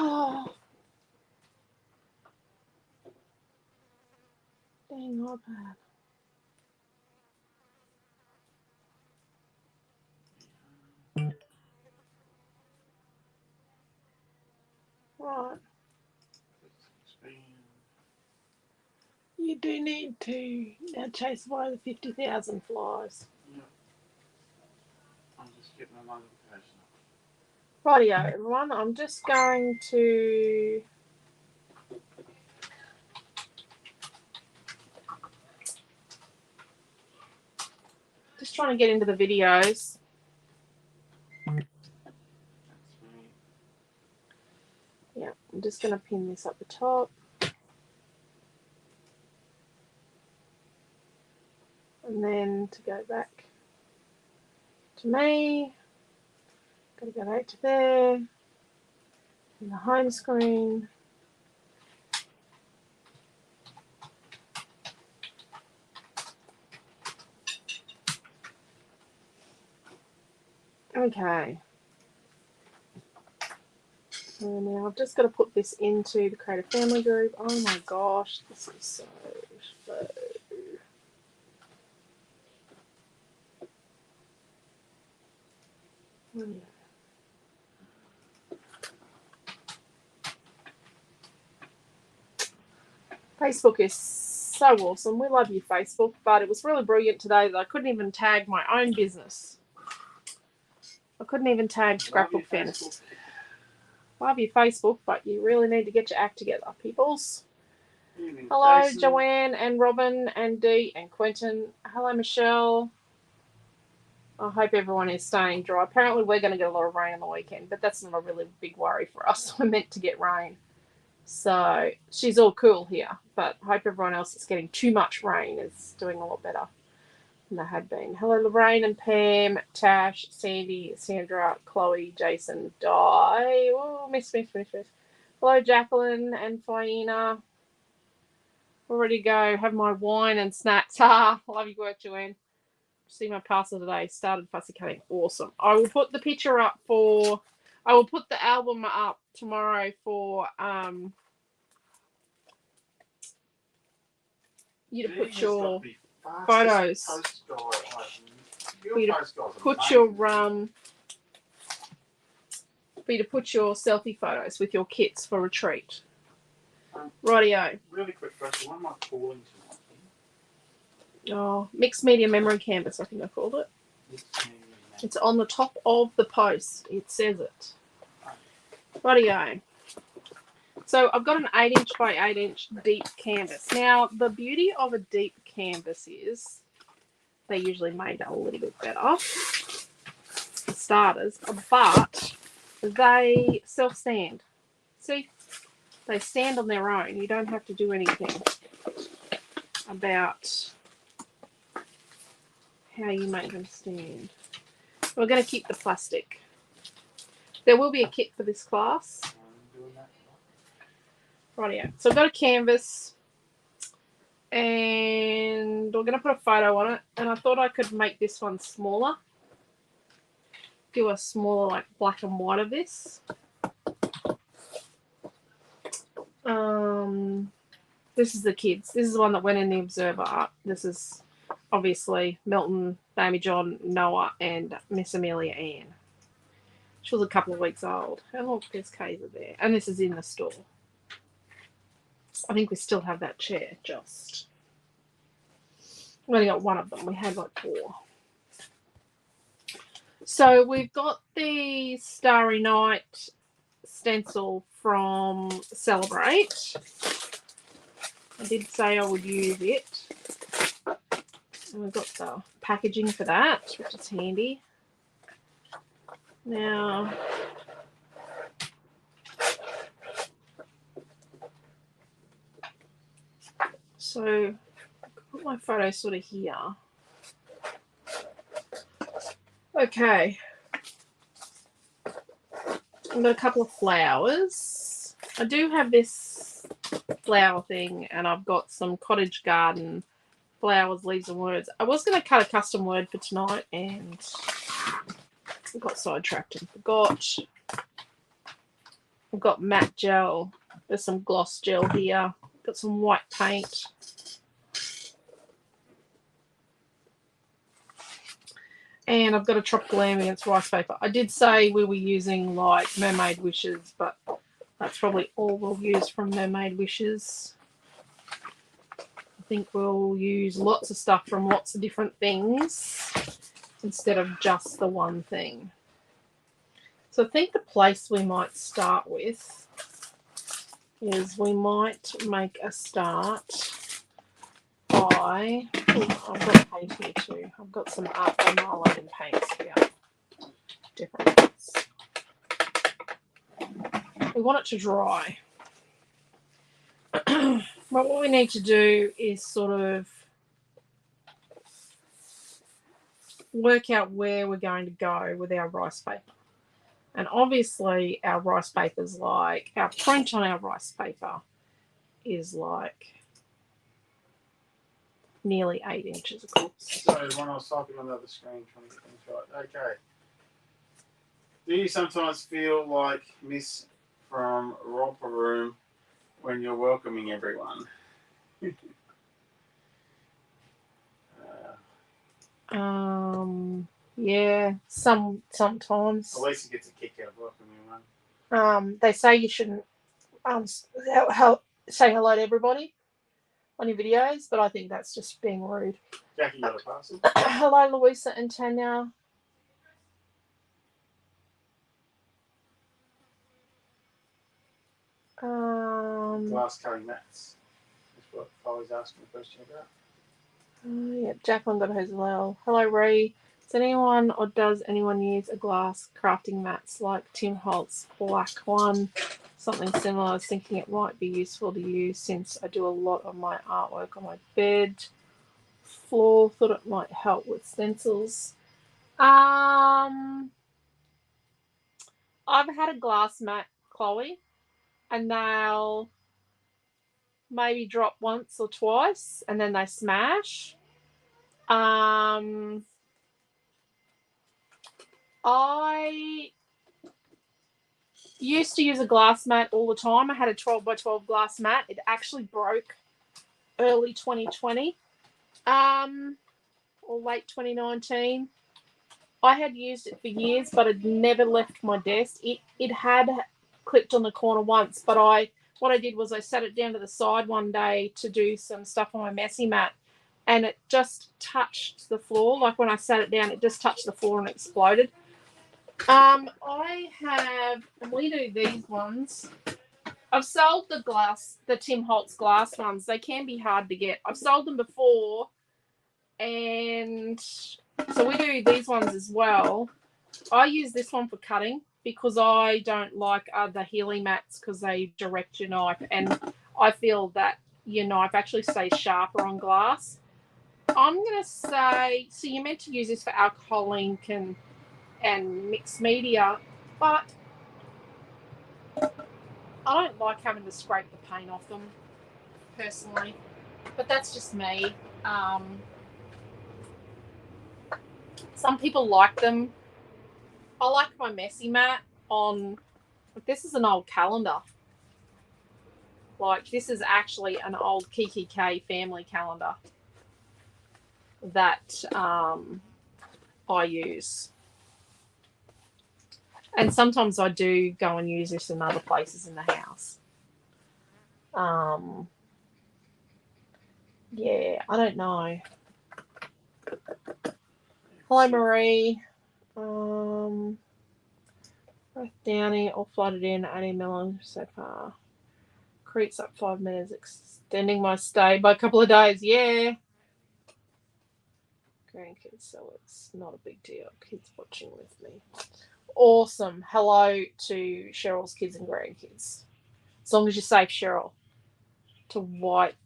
Oh. Dang iPad. Right. You do need to now chase away the 50,000 flies. Yeah. I'm just getting my notification up. Rightio, everyone. I'm just going to trying to get into the videos. Yeah, I'm just going to pin this up the top. And then to go back to me, got to go back to there, in the home screen. Okay. So now I've just got to put this into the Creative Family group. Oh my gosh, this is so slow. Facebook is so awesome. We love you, Facebook. But it was really brilliant today that I couldn't even tag my own business. I couldn't even tag Scrapbook Fantasy. Love you, Facebook, but you really need to get your act together, peoples. Hello, Jason. Joanne and Robin and Dee and Quentin. Hello, Michelle. I hope everyone is staying dry. Apparently, we're going to get a lot of rain on the weekend, but that's not a really big worry for us. We're meant to get rain. So she's all cool here, but I hope everyone else that's getting too much rain is doing a lot better than they had been. Hello, Lorraine and Pam, Tash, Sandy, Sandra, Chloe, Jason, Di. Oh, miss. Hello, Jacqueline and Fiona. We're ready to go. Have my wine and snacks. Ha! Love your work, Joanne. See my parcel today. Started fussy cutting. Awesome. I will put the picture up for... I will put the album up tomorrow for you to put your photos. For you to put your selfie photos with your kits for retreat. Rightio. Really quick question. What am I calling tonight? Oh, mixed media memory canvas, I think I called it. It's on the top of the post. It says it. Rightio. So I've got an 8-inch by 8-inch deep canvas. Now, the beauty of a deep canvas is they're usually made a little bit better for starters, but they self-stand. See? They stand on their own. You don't have to do anything about how you make them stand. We're going to keep the plastic. There will be a kit for this class. Rightio. So I've got a canvas and we're going to put a photo on it, and I thought I could make this one smaller. Do a smaller, like, black and white of this. This is the kids. This is the one that went in the Observer art. This is obviously Milton, Amy John, Noah, and Miss Amelia Ann. She was a couple of weeks old. And look, there's Kayser there. And this is in the store. I think we still have that chair, just. We only got one of them. We had like 4. So we've got the Starry Night stencil from Celebrate. I did say I would use it. And we've got the packaging for that, which is handy. Now, so I'll put my photo sort of here. Okay. I've got a couple of flowers. I do have this flower thing, and I've got some cottage garden flowers, leaves, and words. I was going to cut a custom word for tonight, and I got sidetracked and forgot. I've got matte gel. There's some gloss gel here. Got some white paint. And I've got a tropical ambience rice paper. I did say we were using like Mermaid Wishes, but that's probably all we'll use from Mermaid Wishes. I think we'll use lots of stuff from lots of different things instead of just the one thing. So I think the place we might start with is we might make a start by, I've got paint here too. I've got some Art by Marlene paints here. Different ones. We want it to dry. But what we need to do is sort of work out where we're going to go with our rice paper. And obviously our rice paper is like, our print on our rice paper is like nearly 8 inches across. So when I was typing on the other screen trying to get things right. Okay. Do you sometimes feel like Miss from Romper Room when you're welcoming everyone? Yeah, sometimes. Alicia gets a kick out of welcoming one. They say you shouldn't say hello to everybody on your videos, but I think that's just being rude. Jackie got a parcel. Hello, Louisa and Tanya. Glass cutting mats. That's what Polly's asking a question about. Yeah, Jacqueline got hers as well. Hello, Ree. Does anyone or does anyone use a glass crafting mats like Tim Holt's black one? Something similar. I was thinking it might be useful to use since I do a lot of my artwork on my bed floor. Thought it might help with stencils. I've had a glass mat, Chloe, and they'll maybe drop once or twice and then they smash. I used to use a glass mat all the time. I had a 12 by 12 glass mat. It actually broke early 2020 or late 2019. I had used it for years, but it never left my desk. It had clipped on the corner once, but what I did was I set it down to the side one day to do some stuff on my messy mat, and it just touched the floor. Like when I sat it down, it just touched the floor and exploded. I have, and we do these ones. I've sold the Tim Holtz glass ones. They can be hard to get. I've sold them before, and so we do these ones as well. I use this one for cutting because I don't like other healing mats because they direct your knife, and I feel that your knife actually stays sharper on glass. I'm going to say, so you're meant to use this for alcohol ink and mixed media, but I don't like having to scrape the paint off them personally, but that's just me. Some people like them. I like my messy mat on, this is an old calendar. Like this is actually an old Kiki K family calendar that I use. And sometimes I do go and use this in other places in the house. Yeah, I don't know. Hello, Marie. Downy, all flooded in, 80 millimeters so far. Creeks up 5 meters, extending my stay by a couple of days. Yeah. Grandkids, so it's not a big deal. Kids watching with me. Awesome. Hello to Cheryl's kids and grandkids. As long as you're safe, Cheryl. To wipe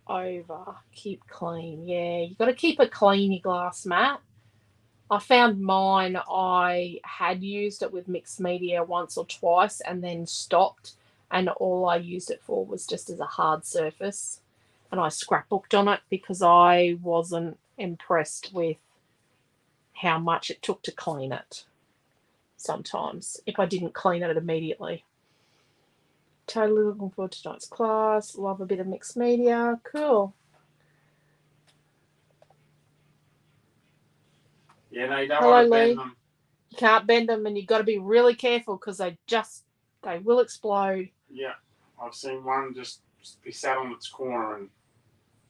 over, keep clean. Yeah, you got to keep it clean, your glass mat. I found mine, I had used it with mixed media once or twice and then stopped, and all I used it for was just as a hard surface, and I scrapbooked on it because I wasn't impressed with how much it took to clean it sometimes if I didn't clean it immediately. Totally looking forward to tonight's class. Love a bit of mixed media. Cool. Yeah, no, you don't Hello, want to Lee. bend them. You can't bend them, and you've got to be really careful because they will explode. Yeah, I've seen one just be sat on its corner,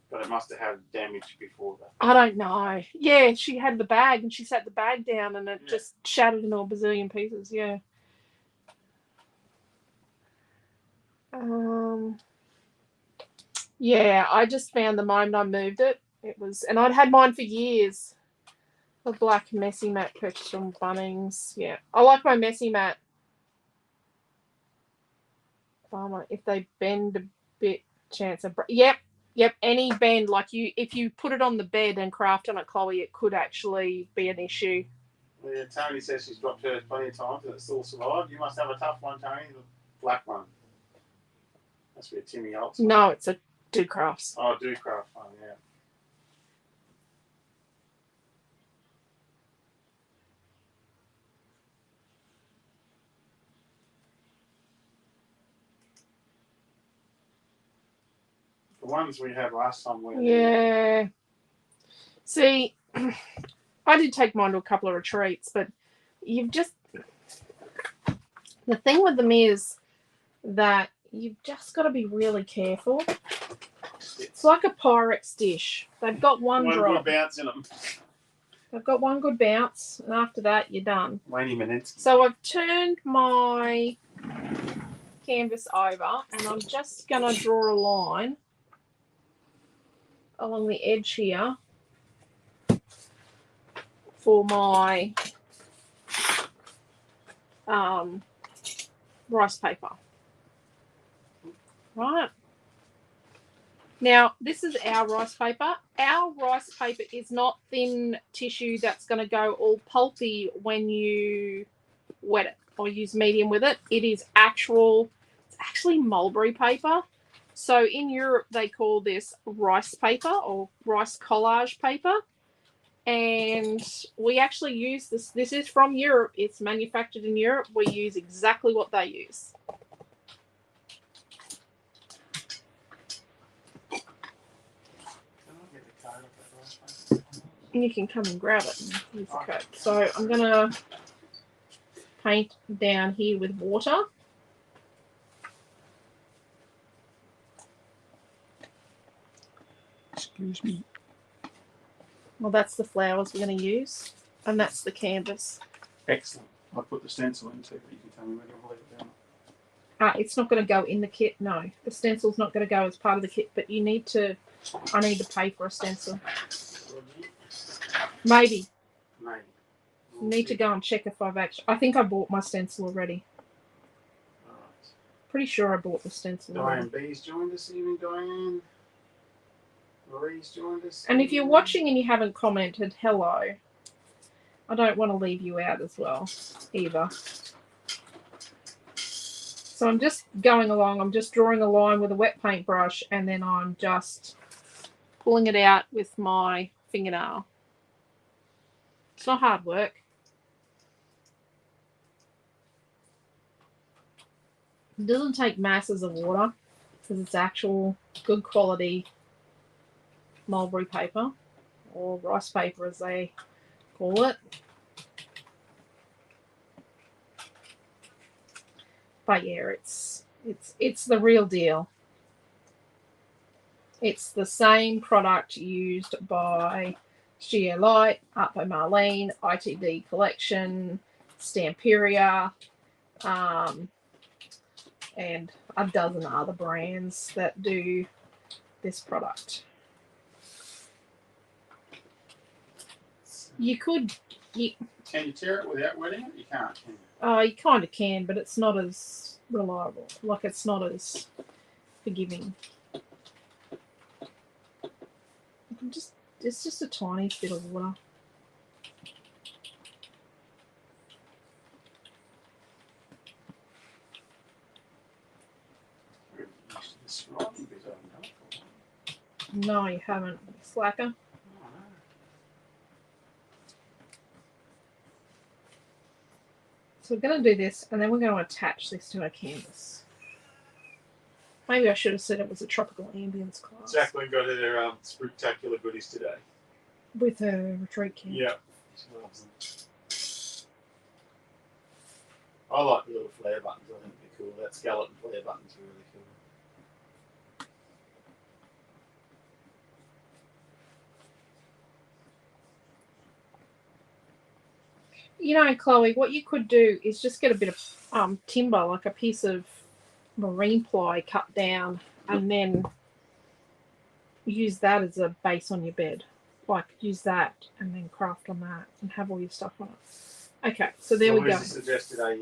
but it must have had damage before that. I don't know. Yeah, she had the bag and she sat the bag down and it just shattered in all bazillion pieces. Yeah. Yeah, I just found the moment I moved it. It was, and I'd had mine for years. A black messy mat purchased from Bunnings. Yeah, I like my messy mat. If they bend a bit, chance of yep. Any bend, like if you put it on the bed and craft on it, Chloe, it could actually be an issue. Yeah, Tony says she's dropped hers plenty of times and it still survived. You must have a tough one, Tony. The black one. Must be a Timmy Holtz one. No, it's a Do Crafts. Oh, Do Craft one, yeah. The ones we had last time were Yeah. See, I did take mine to a couple of retreats, but you've just the thing with them is that you've just got to be really careful. It's like a Pyrex dish. They've got one drop. Good bounce in them. They've got one good bounce, and after that, you're done. 20 minutes. So I've turned my canvas over, and I'm just going to draw a line along the edge here for my rice paper. Right. Now, this is our rice paper. Our rice paper is not thin tissue that's going to go all pulpy when you wet it or use medium with it. It's actually mulberry paper. So in Europe, they call this rice paper or rice collage paper. And we actually use this. This is from Europe. It's manufactured in Europe. We use exactly what they use. And you can come and grab it and use the code. So I'm going to paint down here with water. Excuse me. Well, that's the flowers we're going to use, and that's the canvas. Excellent. I'll put the stencil in too, but you can tell me when you'll leave it down. It's not going to go in the kit, no. The stencil's not going to go as part of the kit, but I need to pay for a stencil. Maybe. Need to go and check if I've actually... I think I bought my stencil already. Right. Pretty sure I bought the stencil Diane B's joined us, even Diane. Marie's joined us. And if you're watching and you haven't commented, hello. I don't want to leave you out as well, either. So I'm just going along. I'm just drawing a line with a wet paintbrush, and then I'm just pulling it out with my fingernail. It's not hard work. It doesn't take masses of water because it's actual good quality mulberry paper or rice paper as they call it. But yeah, it's the real deal. It's the same product used by Studio Light, Art by Marlene, ITD Collection, Stamperia, and a dozen other brands that do this product. Can you tear it without wetting it? You can't, can you? You kind of can, but it's not as reliable. Like, it's not as forgiving. It's just a tiny bit of water. No, you haven't, slacker. So we're going to do this, and then we're going to attach this to our canvas. Maybe I should have said it was a tropical ambience class. Jacqueline got her spectacular goodies today. With her retreat camp. Yeah. She loves them. I like the little flare buttons. I think they're cool. That skeleton flare button's really cool. You know, Chloe, what you could do is just get a bit of timber, like a piece of marine ply cut down, and then use that as a base on your bed. Like, use that and then craft on that and have all your stuff on it. Okay, so there we go. Lizzie suggested a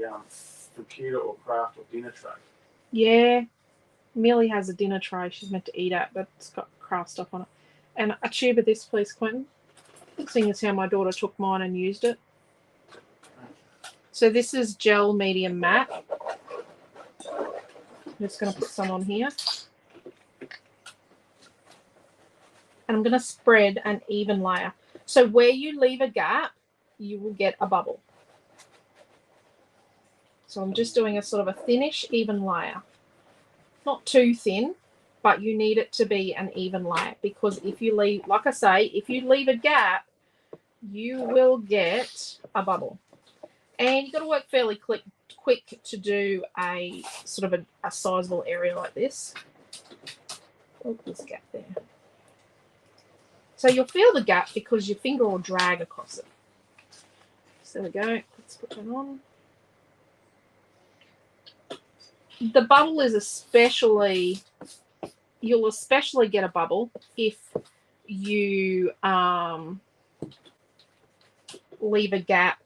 computer or craft or dinner tray. Yeah, Millie has a dinner tray she's meant to eat at, but it's got craft stuff on it. And a tube of this, please, Quentin. Seeing as how my daughter took mine and used it. So this is gel medium matte. I'm just going to put some on here. And I'm going to spread an even layer. So where you leave a gap, you will get a bubble. So I'm just doing a sort of a thinnish, even layer. Not too thin, but you need it to be an even layer, because if you leave, like I say, if you leave a gap, you will get a bubble. And you've got to work fairly quick to do a sort of a sizable area like this. Oh, there's a gap there. So you'll feel the gap because your finger will drag across it. So there we go. Let's put that on. The bubble is especially, you'll especially get a bubble if you leave a gap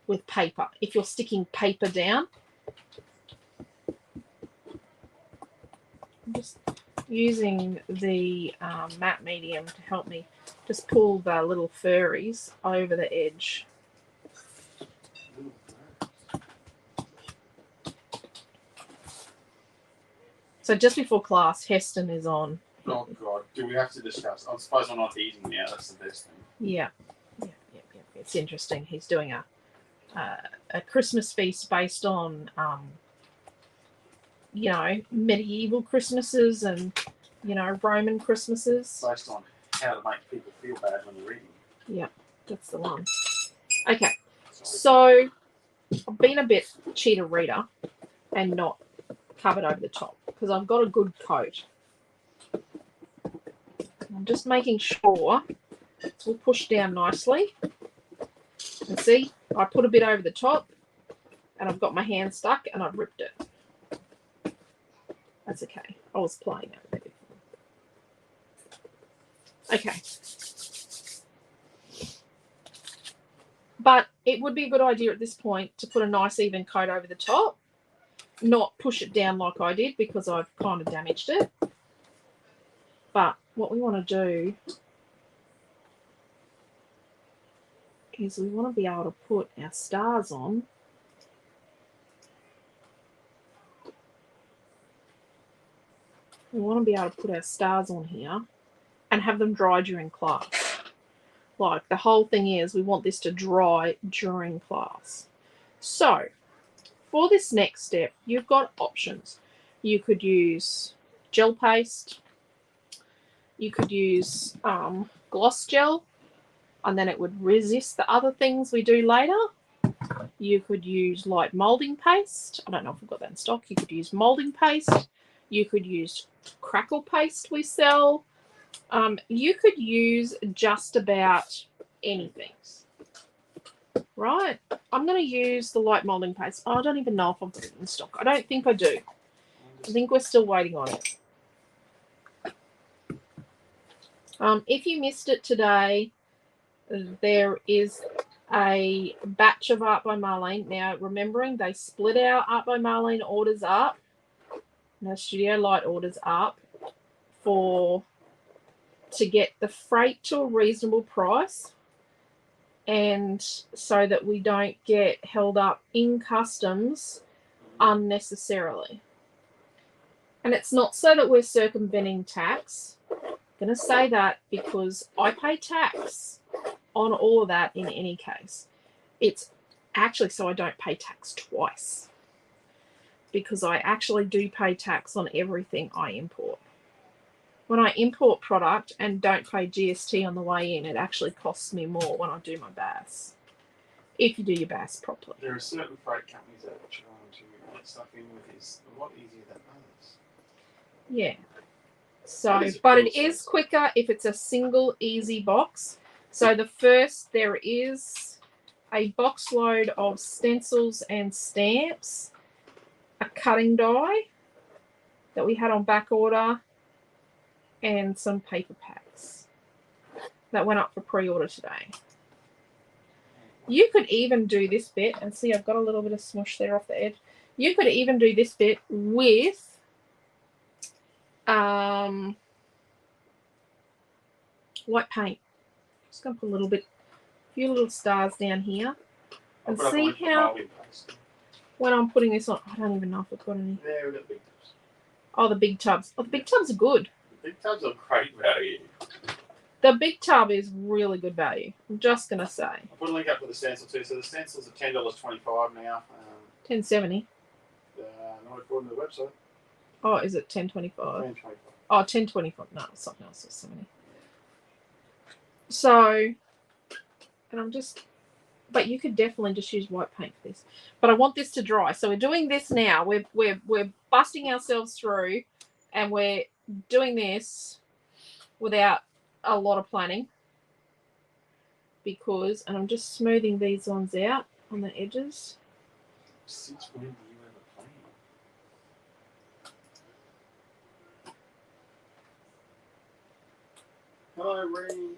with paper. If you're sticking paper down. I'm just using the matte medium to help me just pull the little furries over the edge. So just before class, Heston is on. Oh God, do we have to discuss? I suppose I'm not eating now. That's the best thing. Yeah. It's interesting. He's doing a Christmas feast based on medieval Christmases and Roman Christmases. Based on how to make people feel bad when you're eating. Yeah, that's the one. Okay, so I've been a bit cheater reader and not covered over the top because I've got a good coat. I'm just making sure it's all pushed down nicely. And see, I put a bit over the top and I've got my hand stuck and I've ripped it. That's okay. I was playing that with it before. Okay. But it would be a good idea at this point to put a nice even coat over the top, not push it down like I did because I've kind of damaged it. But what we want to do is we want to be able to put our stars on. We want to be able to put our stars on here and have them dry during class. Like, the whole thing is we want this to dry during class. So, for this next step, you've got options. You could use gel paste. You could use gloss gel, and then it would resist the other things we do later. You could use light molding paste. I don't know if we've got that in stock. You could use molding paste. You could use crackle paste we sell. You could use just about anything. Right? I'm going to use the light molding paste. I don't even know if I've got it in stock. I don't think I do. I think we're still waiting on it. If you missed it today, there is a batch of Art by Marlene. Now, remembering they split our Art by Marlene orders up, no Studio Light orders up, to get the freight to a reasonable price, and so that we don't get held up in customs unnecessarily. And it's not so that we're circumventing tax. I'm going to say that because I pay tax on all of that in any case. It's actually so I don't pay tax twice. because I actually do pay tax on everything I import. When I import product and don't pay GST on the way in, it actually costs me more when I do my BAS. If you do your BAS properly. There are certain freight companies that are trying to get stuff in with this a lot easier than others. Yeah. So, but it is quicker if it's a single easy box. So the first, there is a box load of stencils and stamps, a cutting die that we had on back order, and some paper packs that went up for pre-order today. You could even do this bit, and see I've got a little bit of smush there off the edge. You could even do this bit with white paint. Just going to put a few little stars down here. And see how, when I'm putting this on, I don't even know if I've got any. Yeah, we've got the big tubs. Oh, the big tubs. Oh, the big tubs are good. The big tubs are great value. The big tub is really good value. I'm just going to say. I'll put a link up with the stencil too. So the stencils are $10.25 now. $10.70. Not according to the website. Oh, is it $10.25? $10.25. Oh, $10.25. No, it's something else. It's $70. So, and I'm just, but you could definitely just use white paint for this. But I want this to dry. So we're doing this now. We're busting ourselves through, and we're doing this without a lot of planning. Because, and I'm just smoothing these ones out on the edges. Since when do you ever plan? Hello, Ree.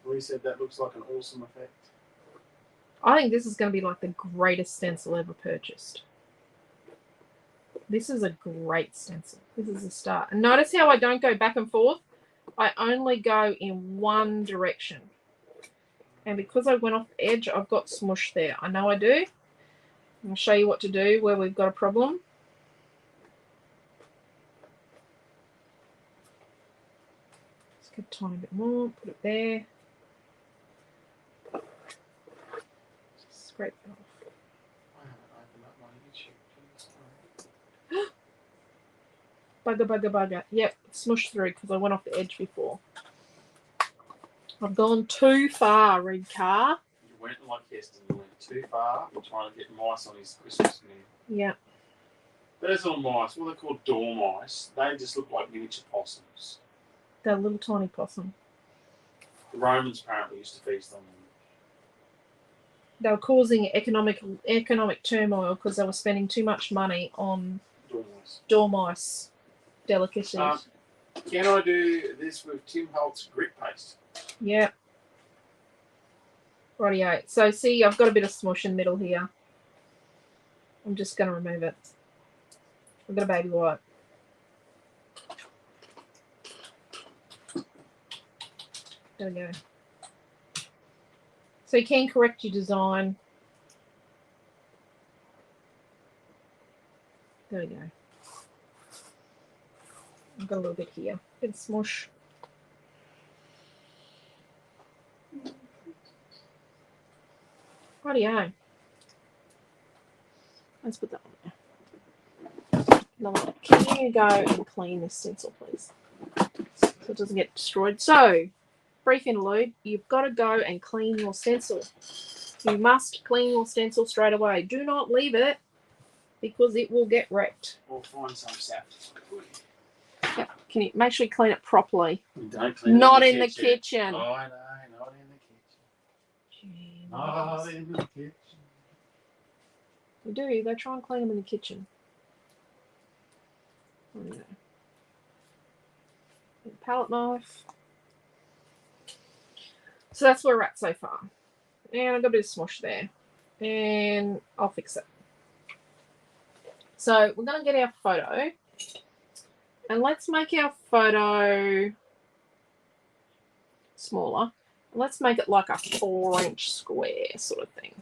Ree said that looks like an awesome effect. I think this is going to be like the greatest stencil ever purchased. This is a great stencil. This is a start. And notice how I don't go back and forth. I only go in one direction. And because I went off the edge, I've got smush there. I know I do. I'll show you what to do where we've got a problem. Let's get a tiny bit more. Put it there. Scrape it off. I haven't opened up my YouTube. Bugger. Yep, smush through because I went off the edge before. I've gone too far, Red Car. You went like Heston. You went too far. You're trying to get mice on his Christmas menu. Yeah. Those little mice, what are they called? Dormice. They just look like miniature possums. They're little tiny possum. The Romans apparently used to feast on them. They were causing economic turmoil because they were spending too much money on dormice delicacies. Can I do this with Tim Holtz grit paste? Yeah. Rightio. So see, I've got a bit of smush in the middle here. I'm just going to remove it. I've got a baby wipe. There we go. So you can correct your design. There we go. I've got a little bit here. Bit of smush. Rightio. Let's put that on there. Now, can you go and clean this stencil, please? So it doesn't get destroyed. So, brief interlude, you've got to go and clean your stencil. You must clean your stencil straight away. Do not leave it because it will get wrecked. Or find some sap. Yep. Can you make sure you clean it properly? Don't clean not it in the kitchen. Oh, I know, not in the kitchen. Jeez. Not in the kitchen. They do. They try and clean them in the kitchen. Oh, no. Palette knife. So that's where we're at so far. And I've got a bit of smush there. And I'll fix it. So we're going to get our photo. And let's make our photo smaller. Let's make it like a 4-inch square sort of thing.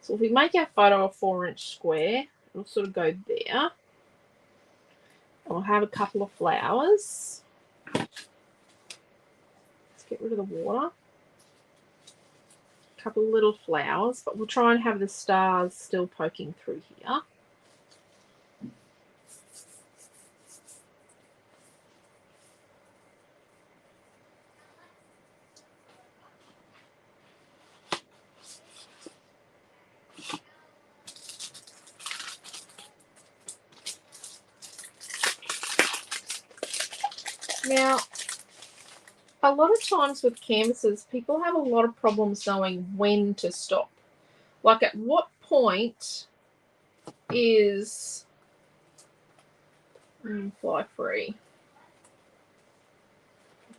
So if we make our photo a 4-inch square, it'll sort of go there. I'll have a couple of flowers. Let's get rid of the water. A couple of little flowers, but we'll try and have the stars still poking through here. Now, a lot of times with canvases, people have a lot of problems knowing when to stop. Like, at what point is fly free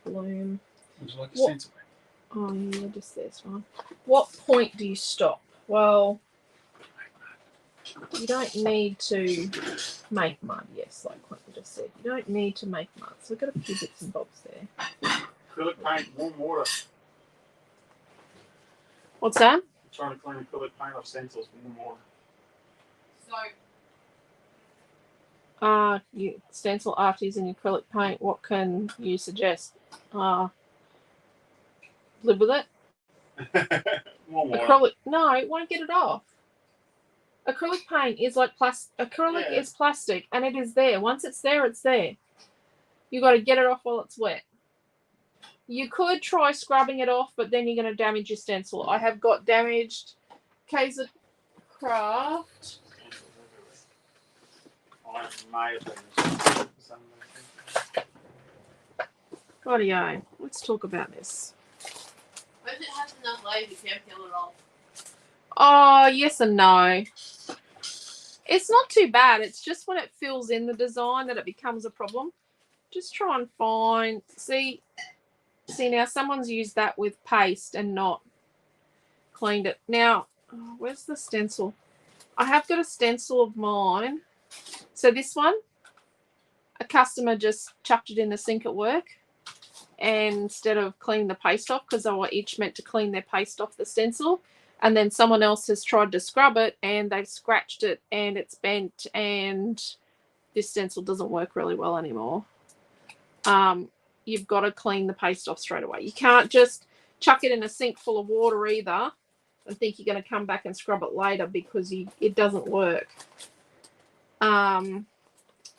bloom? Would you like a stencil? Oh yeah, just this one. What point do you stop? Well, you don't need to make mud. Yes, like what I just said, you don't need to make mud. So we've got a few bits and bobs there. Acrylic paint, warm water. What's that? I'm trying to clean acrylic paint off stencils with warm water. You stencil after using acrylic paint. What can you suggest? Live with it. Warm water. Acrylic. No, it won't get it off. Acrylic paint is like plastic. Acrylic is plastic, and it is there. Once it's there, it's there. You got to get it off while it's wet. You could try scrubbing it off, but then you're going to damage your stencil. I have got damaged Kaiser Craft. Rightio. Let's talk about this. If it has enough layers, you can peel it off. Oh, yes and no. It's not too bad. It's just when it fills in the design that it becomes a problem. Just try and find... See now, someone's used that with paste and not cleaned it. Now, where's the stencil? I have got a stencil of mine. So this one, a customer just chucked it in the sink at work. And instead of cleaning the paste off, because they were each meant to clean their paste off the stencil, and then someone else has tried to scrub it and they've scratched it and it's bent, and this stencil doesn't work really well anymore. You've got to clean the paste off straight away. You can't just chuck it in a sink full of water either and think you're going to come back and scrub it later, because it doesn't work. I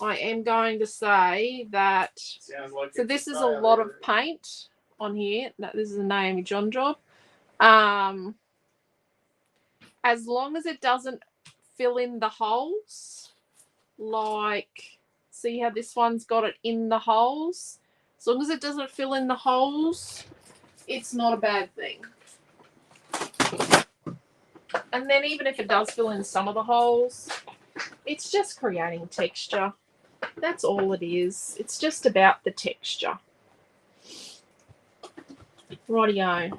am going to say that, Like so this is a lot of paint on here. This is a Naomi John job. As long as it doesn't fill in the holes, like, see how this one's got it in the holes? As long as it doesn't fill in the holes, it's not a bad thing. And then even if it does fill in some of the holes, it's just creating texture. That's all it is. It's just about the texture. Rightio.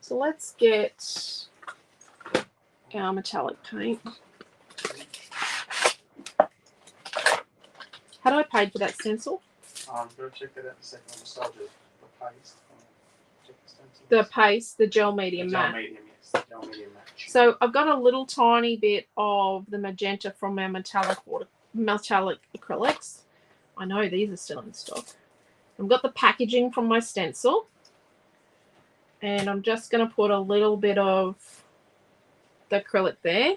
So let's get our metallic paint. How do I pay for that stencil? Go check that out in a second. I'll start with the paste. Check the stencil. The paste, the gel medium matte. Gel medium, yes. The gel medium matte. So I've got a little tiny bit of the magenta from our metallic acrylics. I know these are still in stock. I've got the packaging from my stencil. And I'm just going to put a little bit of the acrylic there.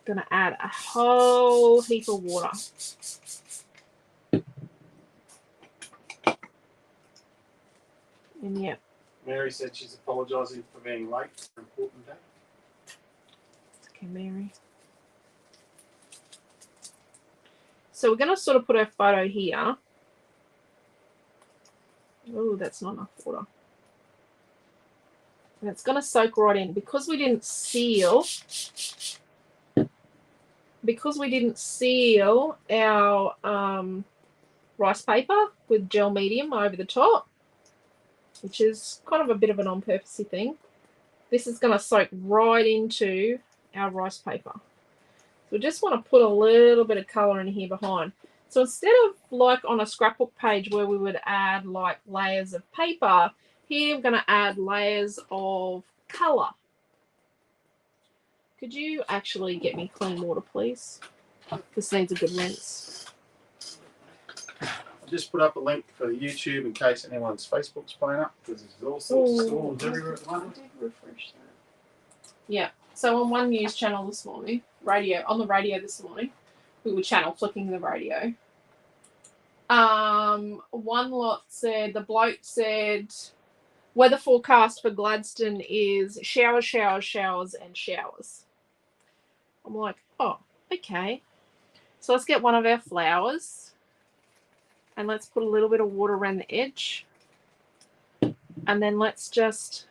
Going to add a whole heap of water. And yeah. Mary said she's apologising for being late for an important day. Okay, Mary. So we're going to sort of put our photo here. Oh, that's not enough water. And it's going to soak right in. Because we didn't seal our rice paper with gel medium over the top, which is kind of a bit of an on-purpose-y thing, this is going to soak right into our rice paper. So we just want to put a little bit of colour in here behind. So instead of like on a scrapbook page where we would add like layers of paper, here we're going to add layers of colour. Could you actually get me clean water, please? This needs a good rinse. I just put up a link for YouTube in case anyone's Facebook's playing up because there's all sorts of storms everywhere at the moment. I did refresh that. Yeah. So on one news channel this morning, on the radio this morning, we were channel flicking the radio. One lot said, the bloke said, weather forecast for Gladstone is showers, showers, showers, and showers. I'm like, oh, okay. So let's get one of our flowers and let's put a little bit of water around the edge. And then let's just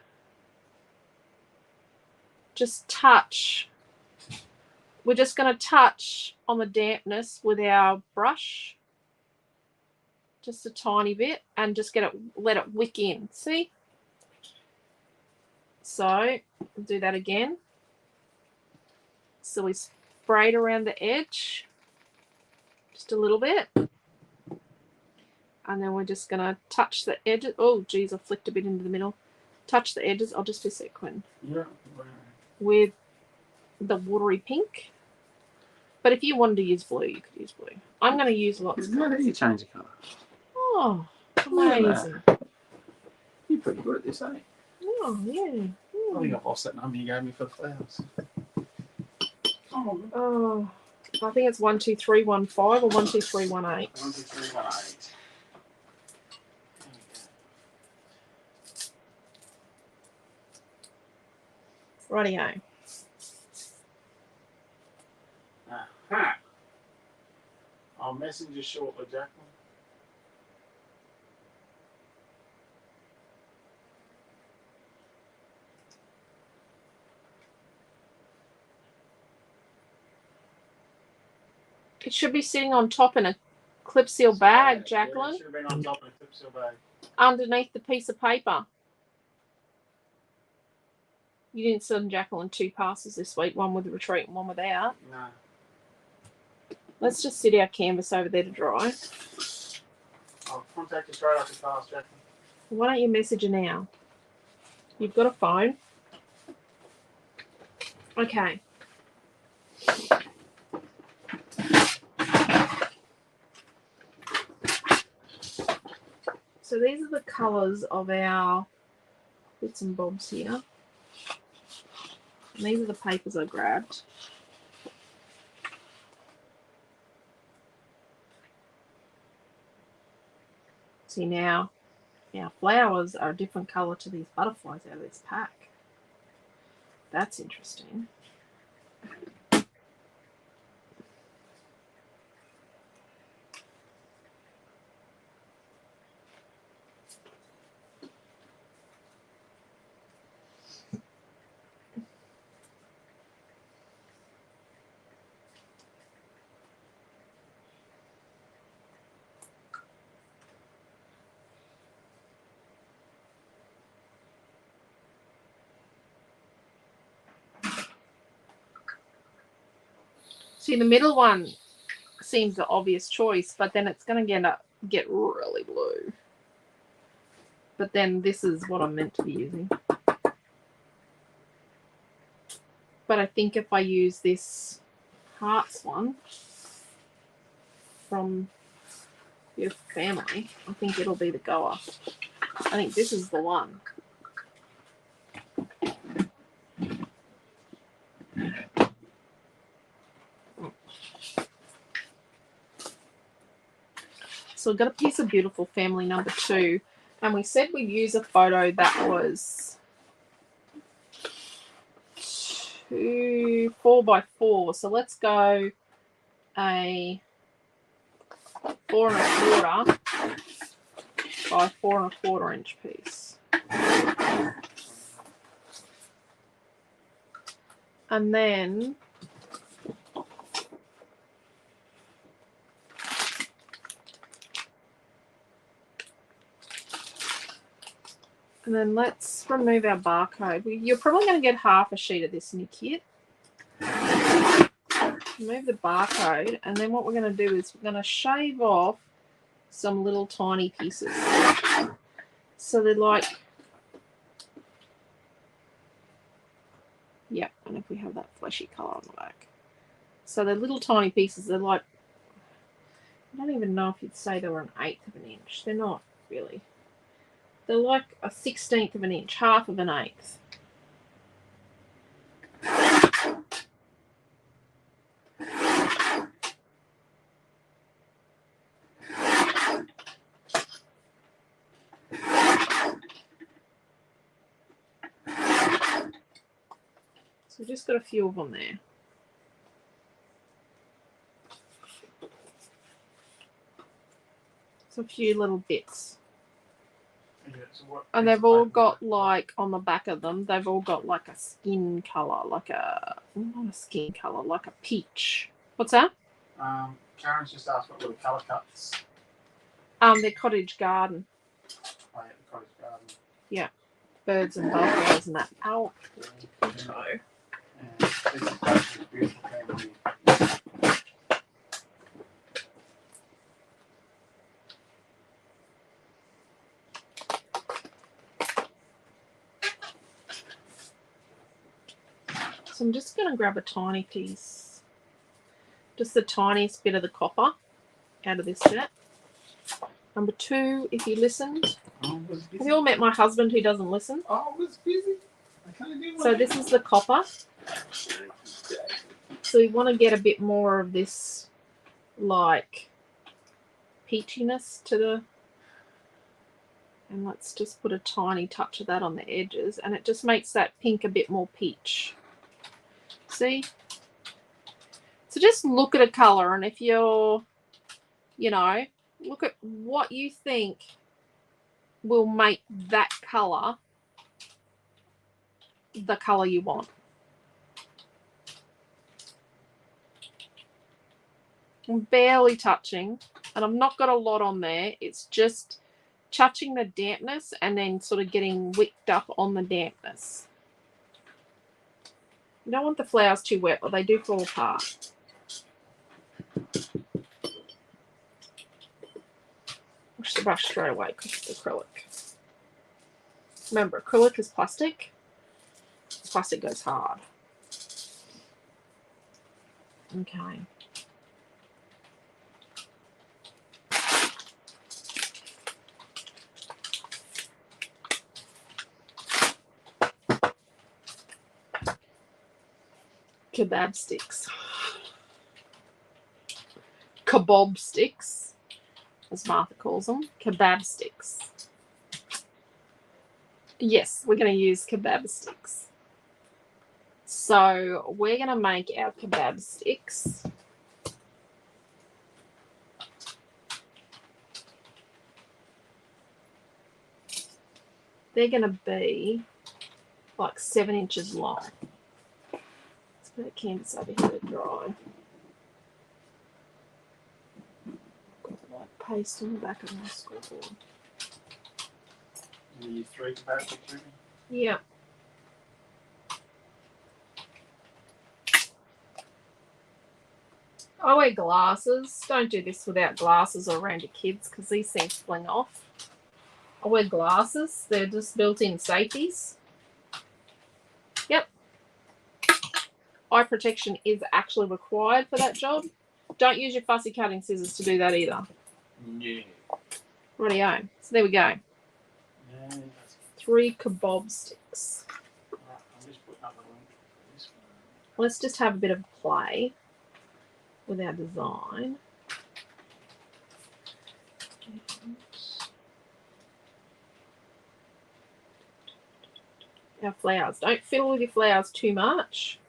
touch. We're just going to touch on the dampness with our brush. Just a tiny bit and just let it wick in. See? So do that again. So we sprayed around the edge just a little bit. And then we're just going to touch the edges. Oh, geez, I flicked a bit into the middle. Touch the edges. I'll just do a sec, Quinn. Yeah. With the watery pink. But if you wanted to use blue, you could use blue. I'm going to use lots of Why don't you change the colour? Oh, amazing. You're pretty good at this, eh? Oh, yeah. I think I've lost that number you gave me for the flowers. Oh, I think it's 12315 or 12318. 12318. Rightio. Aha. I'll message you shortly, Jacqueline. It should be sitting on top in a clip seal bag, Jacqueline. Yeah, it should have been on top of a clip seal bag. Underneath the piece of paper. You didn't send Jacqueline 2 parcels this week, one with the retreat and one without. No. Let's just sit our canvas over there to dry. I'll contact you straight after class, Jacqueline. Why don't you message her now? You've got a phone. Okay. So these are the colours of our bits and bobs here. And these are the papers I grabbed. See now, our flowers are a different colour to these butterflies out of this pack. That's interesting. See, the middle one seems the obvious choice, but then it's going to get really blue. But then this is what I'm meant to be using. But I think if I use this hearts one from your family, I think it'll be the goer. I think this is the one. So we've got a piece of beautiful family number 2, and we said we'd use a photo that was 4x4. So let's go a 4 1/4 by 4 1/4 inch piece. And then let's remove our barcode. You're probably going to get half a sheet of this in your kit. Remove the barcode, and then what we're going to do is we're going to shave off some little tiny pieces. So they're like, yep, and if we have that fleshy colour on the back. So they're little tiny pieces. They're like I don't even know if you'd say they were an 1/8 of an inch. They're not really. They're like a 1/16 of an inch, half of an 1/8. So we've just got a few of them there. So a few little bits. Yeah, so what And piece they've of all paper got would it like on the back of them, they've all got like a skin colour, like a, not a skin colour, like a peach. What's that? Karen's just asked what were the colour cuts. Their cottage garden. Oh, yeah, the cottage garden. Birds and butterflies and that. Ow. Yeah. So, And this is basically a beautiful family. so I'm just going to grab a tiny piece. Just the tiniest bit of the copper out of this set. Number 2, if you listened. I was busy. Have you all met my husband who doesn't listen? I was busy. I can't do So this is the copper. So we want to get a bit more of this, like, peachiness to the... And let's just put a tiny touch of that on the edges. And it just makes that pink a bit more peach. See? So just look at a colour. And if you're, you know, look at what you think will make that colour the colour you want. I'm barely touching. And I've not got a lot on there. It's just touching the dampness and then sort of getting wicked up on the dampness. You don't want the flowers too wet or they do fall apart. Wash the brush straight away because it's acrylic. Remember, acrylic is plastic. Plastic goes hard. Okay. Kebab sticks. Kebab sticks, as Martha calls them. Kebab sticks. Yes, we're going to use kebab sticks. So we're going to make our kebab sticks. They're going to be like 7 inches long. Let's put a canvas over here to dry. Got like paste on the back of my scoreboard. You use 3 capacity tubing? Yeah. I wear glasses. Don't do this without glasses or around your kids because these things fling off. I wear glasses. They're just built-in safeties. Yep. Eye protection is actually required for that job. Don't use your fussy cutting scissors to do that either. Yeah. Rightio. So there we go. Yeah. 3 kebab sticks. Right, I'm just putting up a link for this one. Let's just have a bit of play with our design. Our flowers. Don't fiddle with your flowers too much.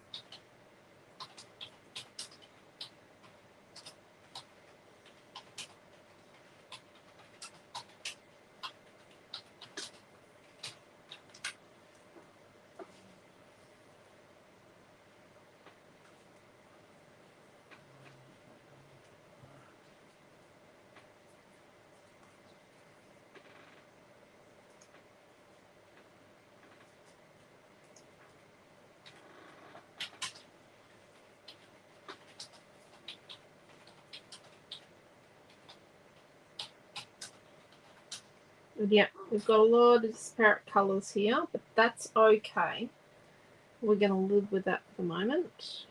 Yeah, we've got a lot of disparate colours here, but that's okay. We're going to live with that for the moment.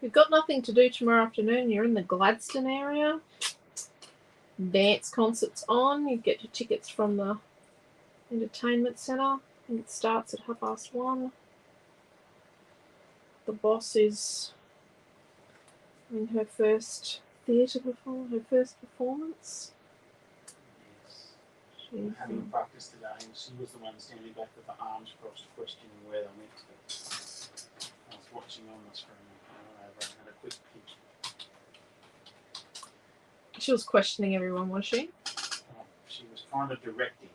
you've got nothing to do tomorrow afternoon, you're in the Gladstone area, dance concerts on, you get your tickets from the entertainment centre. I think it starts at 1:30. The boss is in her first theatre performance, her first performance. Yes. She's, Having practice today, and she was the one standing back with the arms crossed, questioning where they went to. I was watching on the screen, and I went over and had a quick peek. she was questioning everyone, was she? She was kind of directing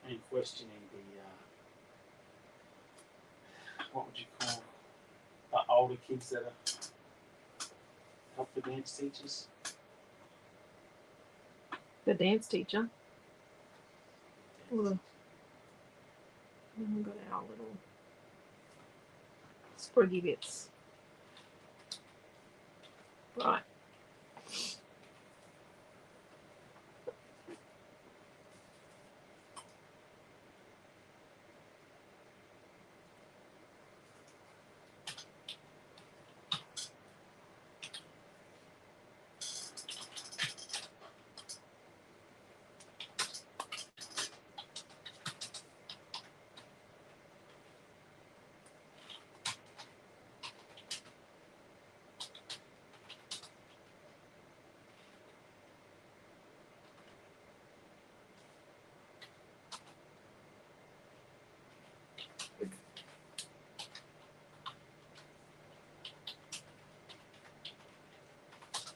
and questioning the what would you call the older kids that are help the dance teachers? The dance teacher. Ugh. We haven't got our little spriggy bits. Right.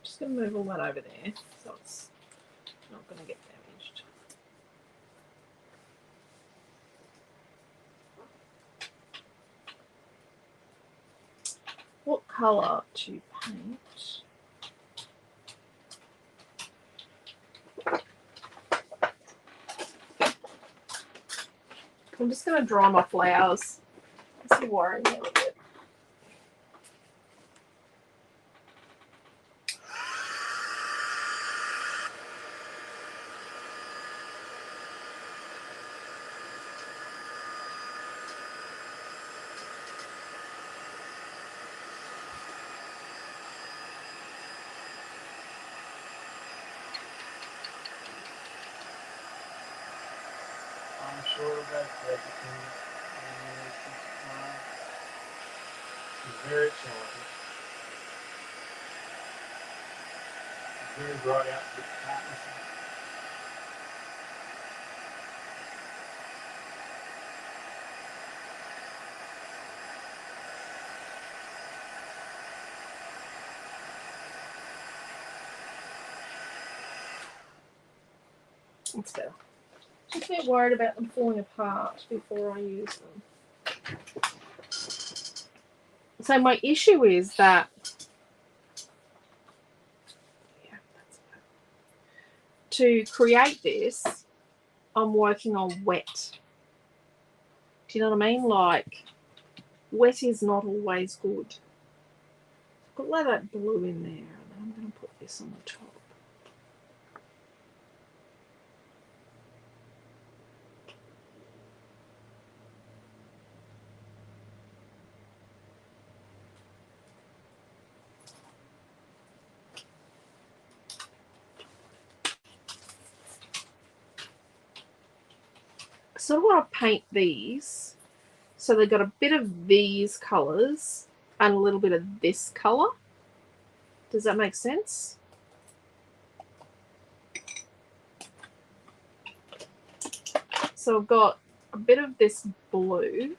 Just going to move all that over there so it's not going to get damaged. What colour to paint? I'm just going to draw my flowers. This is worrying me a little bit. I'm sure about that because she's very excited. Very bright outfit partnership. It's better. Just a bit worried about them falling apart before I use them. So my issue is that to create this, I'm working on wet. Do you know what I mean? Like, wet is not always good. I've got that blue in there, and then I'm going to put this on the top. I sort of want to paint these so they've got a bit of these colours and a little bit of this colour. Does that make sense? So I've got a bit of this blue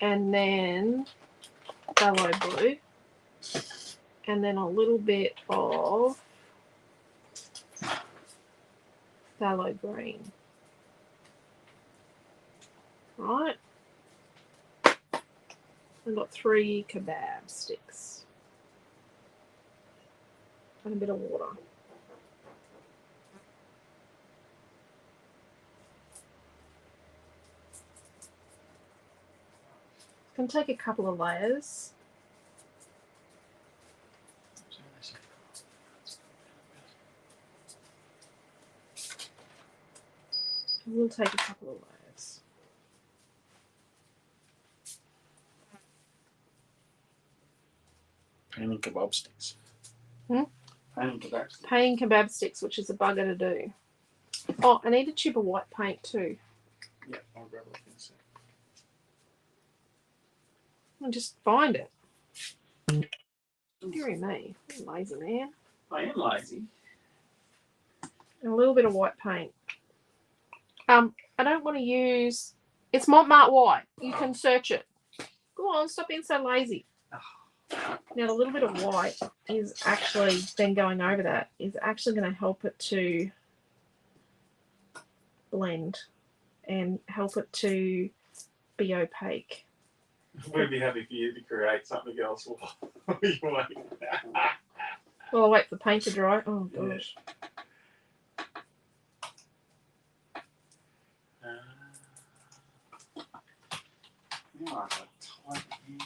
and then phthalo blue and then a little bit of phthalo green. Right? I've got 3 kebab sticks and a bit of water. I can take a couple of layers. We'll take a couple of layers. Painting kebab sticks. Hmm? Painting kebab sticks. Painting kebab sticks, which is a bugger to do. Oh, I need a tube of white paint too. Yeah, I'll grab it. I'll just find it. Deary me, I'm lazy man. I am lazy. And a little bit of white paint. I don't want to use. It's not marked white. You can search it. Go on, stop being so lazy. Now, a little bit of white is actually, then going over that, is actually going to help it to blend and help it to be opaque. We'd be happy for you to create something else while you wait. Well, I'll wait for the paint to dry. Oh, gosh. Now I've got tight here.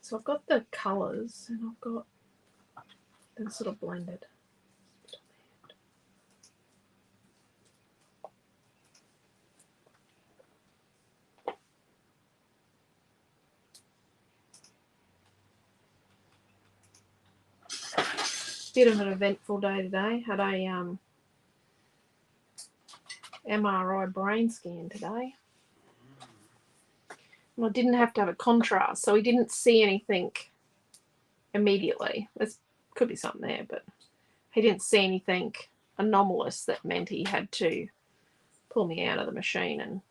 So I've got the colours and I've got them sort of blended. Bit of an eventful day today. Had a MRI brain scan today. And I didn't have to have a contrast, so he didn't see anything immediately. There could be something there, but he didn't see anything anomalous that meant he had to pull me out of the machine and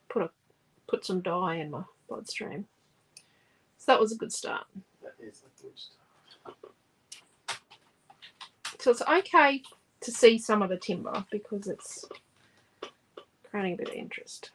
put some dye in my bloodstream. So that was a good start. That is a good start. So it's okay to see some of the timber because it's creating a bit of interest.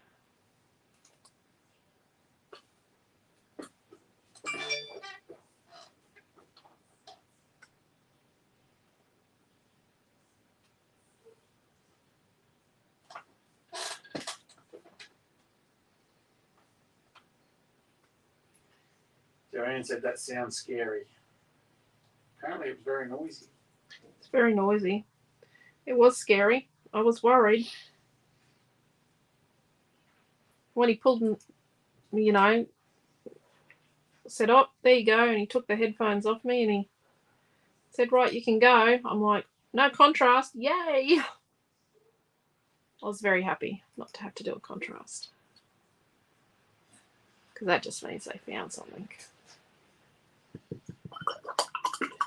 Joanne said that sounds scary. Apparently it was very noisy. It's very noisy. It was scary. I was worried. When he pulled, you know, said, oh, there you go. And he took the headphones off me and he said, right, you can go. I'm like, no contrast. Yay. I was very happy not to have to do a contrast. Because that just means they found something.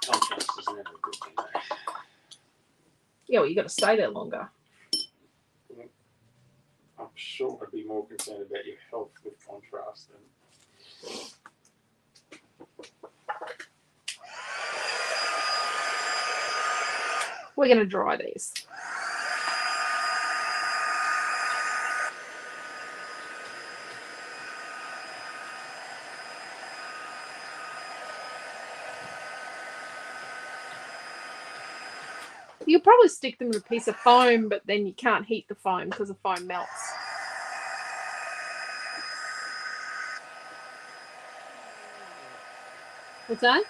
Contrast is never a good thing, though. Yeah, well, you got to stay there longer. I'm sure I'd be more concerned about your health with contrast than. We're going to dry these. You could probably stick them in a piece of foam, but then you can't heat the foam because the foam melts. What's that?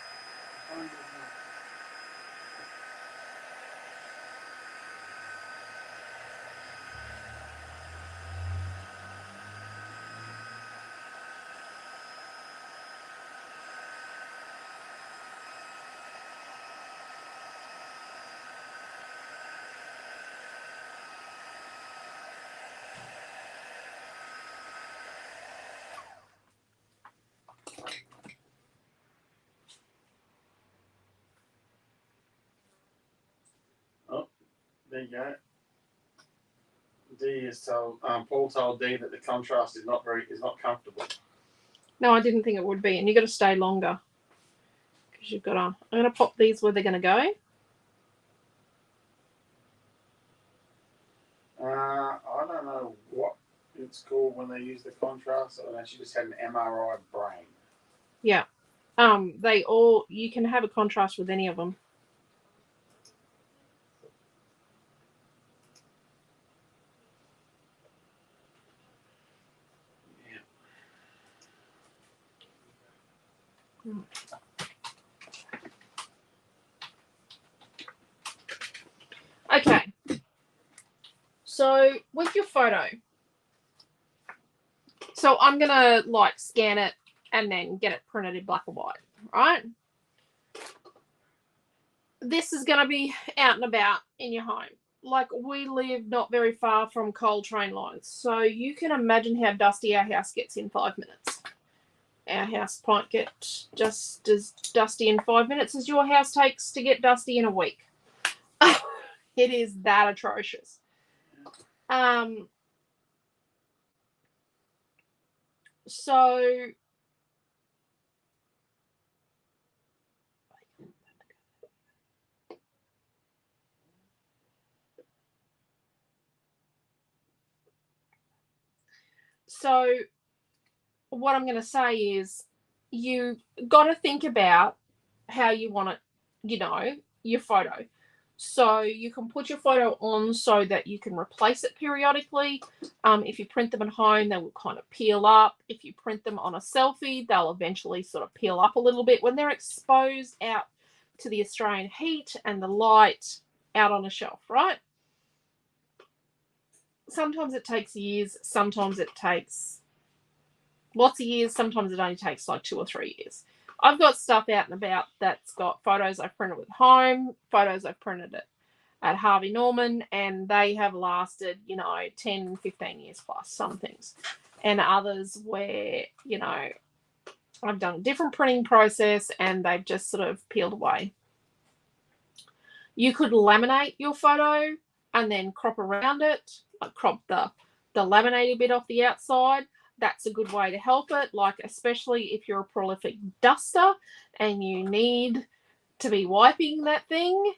There you go. Dee has told Paul told Dee that the contrast is not comfortable. No, I didn't think it would be, and you got to stay longer because you've got to. I'm going to pop these where they're going to go. I don't know what it's called when they use the contrast. I know she just had an MRI brain. Yeah. You can have a contrast with any of them. Okay. So with your photo, so I'm going to like scan it and then get it printed in black and white, right? This is going to be out and about in your home. Like, we live not very far from coal train lines, so you can imagine how dusty our house gets in 5 minutes. Our house might get just as dusty in 5 minutes as your house takes to get dusty in a week. It is that atrocious. So what I'm going to say is, you got to think about how you want it, your photo. So you can put your photo on so that you can replace it periodically. If you print them at home, they will kind of peel up. If you print them on a selfie, they'll eventually sort of peel up a little bit when they're exposed out to the Australian heat and the light out on a shelf, right? Sometimes it takes years. Sometimes it takes lots of years. Sometimes it only takes like 2 or 3 years. I've got stuff out and about that's got photos I've printed at home, photos I've printed at Harvey Norman, and they have lasted, 10, 15 years plus, some things. And others where, I've done a different printing process and they've just sort of peeled away. You could laminate your photo and then crop around it, like crop the laminated bit off the outside. That's a good way to help it, like especially if you're a prolific duster and you need to be wiping that thing.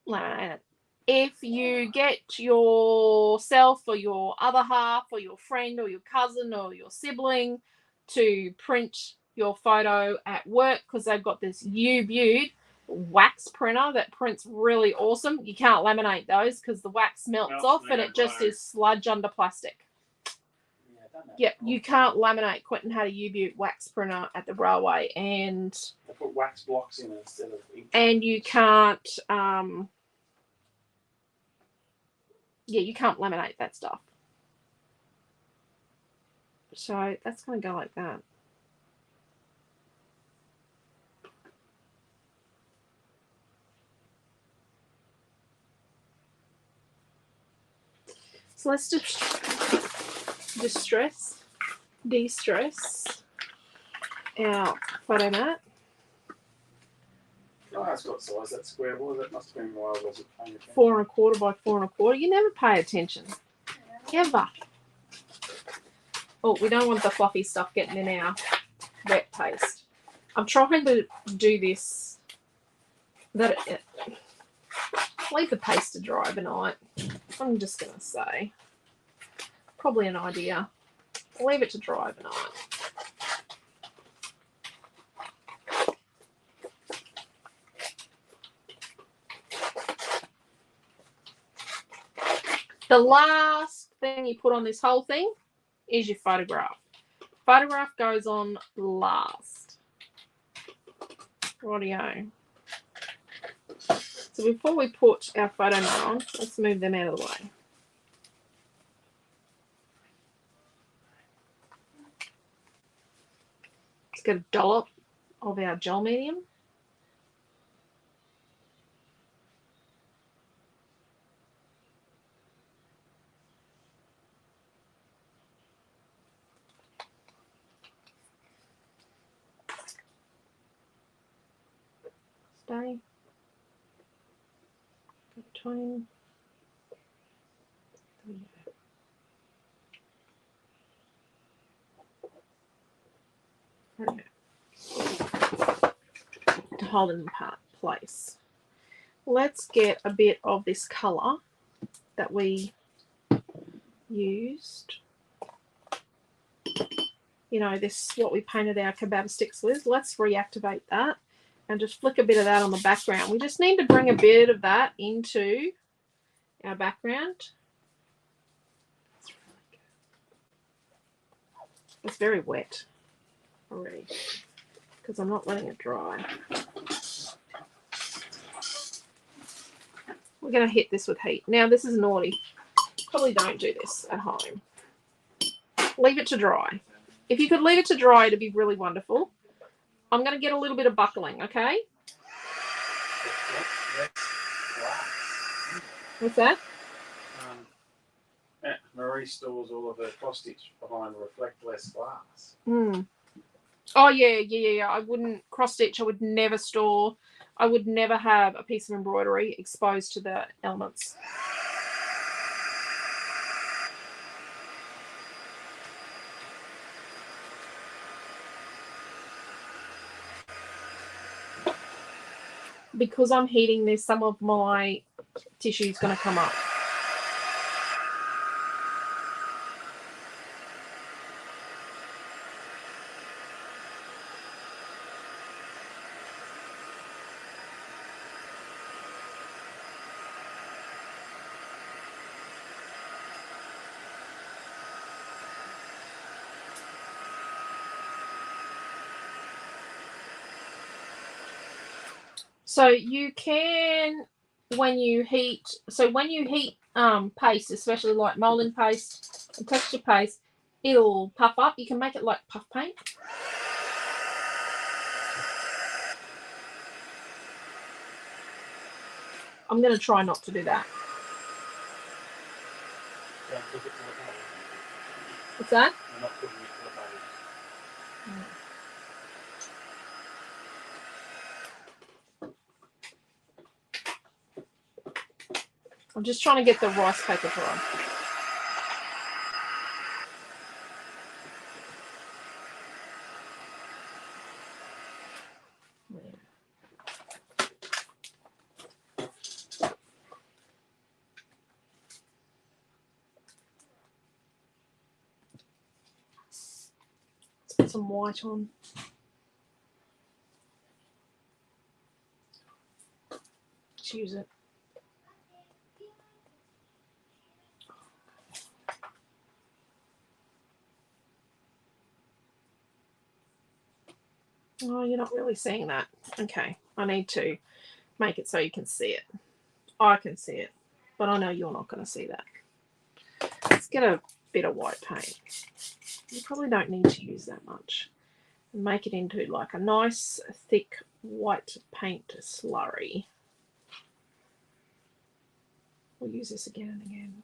Laminate it. If you get yourself or your other half or your friend or your cousin or your sibling to print your photo at work because they've got this U-Beaut wax printer that prints really awesome, you can't laminate those because the wax melts off and it just is sludge under plastic. Yeah, you can't laminate. Quentin had a U-Beaut wax printer at the railway, and they put wax blocks in it instead of ink. And you can't, you can't laminate that stuff. So that's going to go like that. So let's just de-stress our photo mat. Oh, that's got size. That square ball. That must have been while I wasn't paying attention. 4 1/4 by 4 1/4. You never pay attention. Ever. Oh, we don't want the fluffy stuff getting in our wet paste. I'm trying to do this. Leave the paste to dry overnight. I'm just going to say. Probably an idea. Leave it to dry overnight. The last thing you put on this whole thing is your photograph. Photograph goes on last. Rightio. So before we put our photo mat on, let's move them out of the way. Let's get a dollop of our gel medium. Stay. Between. To hold it in place. Let's get a bit of this colour that we used. This what we painted our kebab sticks with. Let's reactivate that and just flick a bit of that on the background. We just need to bring a bit of that into our background. It's very wet already because I'm not letting it dry. We're going to hit this with heat. Now, this is naughty. Probably don't do this at home. Leave it to dry. If you could leave it to dry, it'd be really wonderful. I'm going to get a little bit of buckling, okay? What's that? Marie stores all of her cross stitch behind reflect less glass. Oh, yeah. I wouldn't cross stitch. I would never store. I would never have a piece of embroidery exposed to the elements. Because I'm heating this, some of my tissue is going to come up. So you can, when you heat paste, especially like molding paste and texture paste, it'll puff up. You can make it like puff paint. I'm going to try not to do that. What's that? I'm just trying to get the rice paper dry. Let's put some white on. Let's use it. Oh, you're not really seeing that. Okay, I need to make it so you can see it. I can see it, but I know you're not going to see that. Let's get a bit of white paint. You probably don't need to use that much. And make it into like a nice, thick white paint slurry. We'll use this again and again.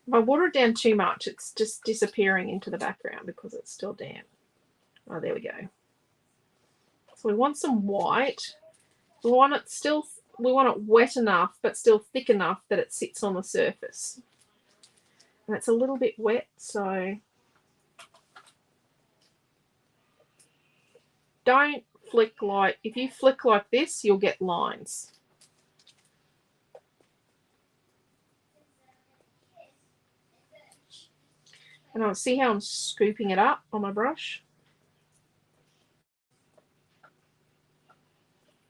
If I water it down too much, it's just disappearing into the background because it's still damp. Oh, there we go. So we want some white. We want it wet enough, but still thick enough that it sits on the surface. And it's a little bit wet, so don't flick like, if you flick like this, you'll get lines. And I'll see how I'm scooping it up on my brush.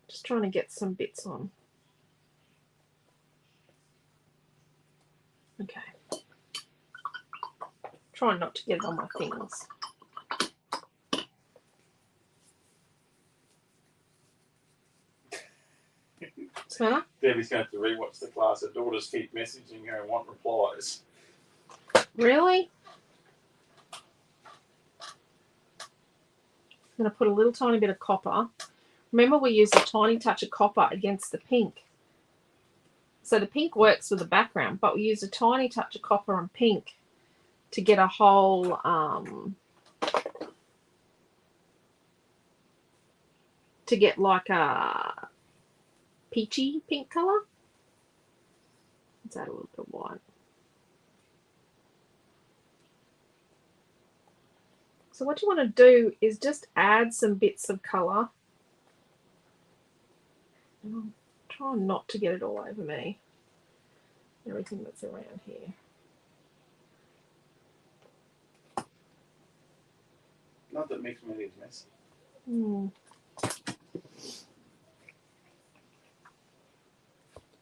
Just trying to get some bits on. Okay. Trying not to get it on my things. What's the matter? Debbie's going to rewatch the class. Her daughters keep messaging her and want replies. Really? I'm going to put a little tiny bit of copper. Remember, we used a tiny touch of copper against the pink. So the pink works with the background, but we used a tiny touch of copper and pink to get a whole to get like a peachy pink color. Let's add a little bit of white. So what you want to do is just add some bits of color. I'm trying not to get it all over me. Everything that's around here. Not that mixed media is messy.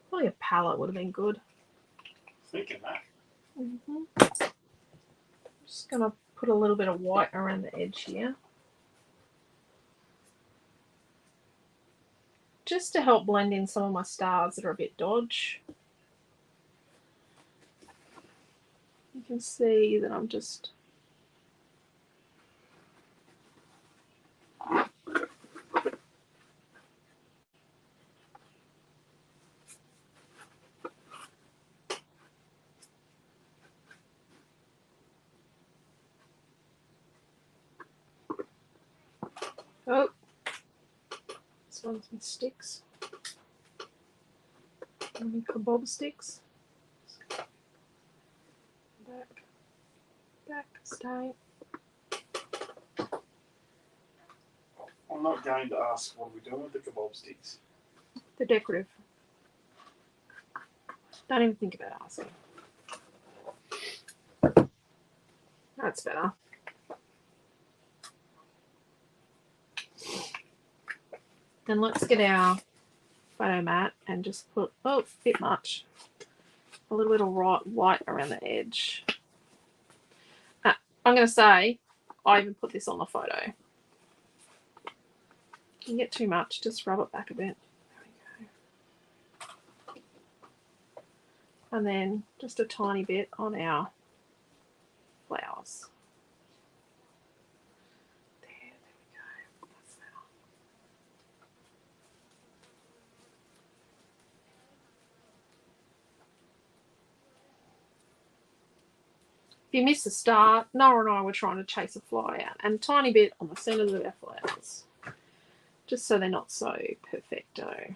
Probably a palette would have been good. Thinking that. Just going to put a little bit of white around the edge here. Just to help blend in some of my stars that are a bit dodge. You can see that I'm just oh, this one's my sticks. Any kebab sticks. Back, stay. I'm not going to ask what are we doing with the kebab sticks. They're decorative. Don't even think about asking. That's better. Then let's get our photo mat and just put, oh, a bit much. A little bit of white around the edge. I'm going to say, I even put this on the photo. You can get too much, just rub it back a bit. There we go. And then just a tiny bit on our flowers. There we go. That's better. If you miss the start, Noah and I were trying to chase a fly out, and a tiny bit on the centres of our flowers, just so they're not so perfecto.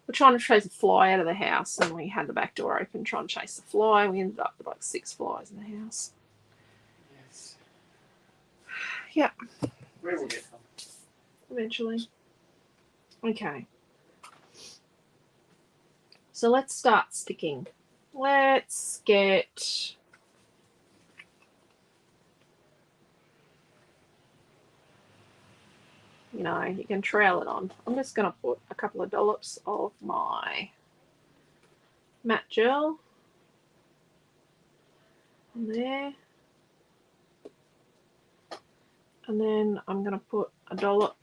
We're trying to chase a fly out of the house, and we had the back door open trying to chase the fly. We ended up with like 6 flies in the house. Yes. Yep. We will get them. Eventually. Okay. So let's start sticking. Let's get... You know, you can trail it on. I'm just going to put a couple of dollops of my matte gel on there. And then I'm going to put a dollop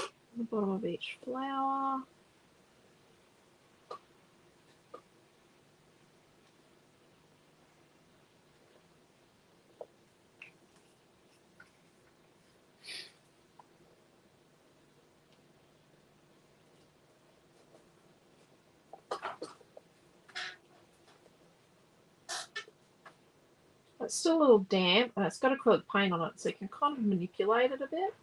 on the bottom of each flower. It's still a little damp and it's got acrylic paint on it, so you can kind of manipulate it a bit.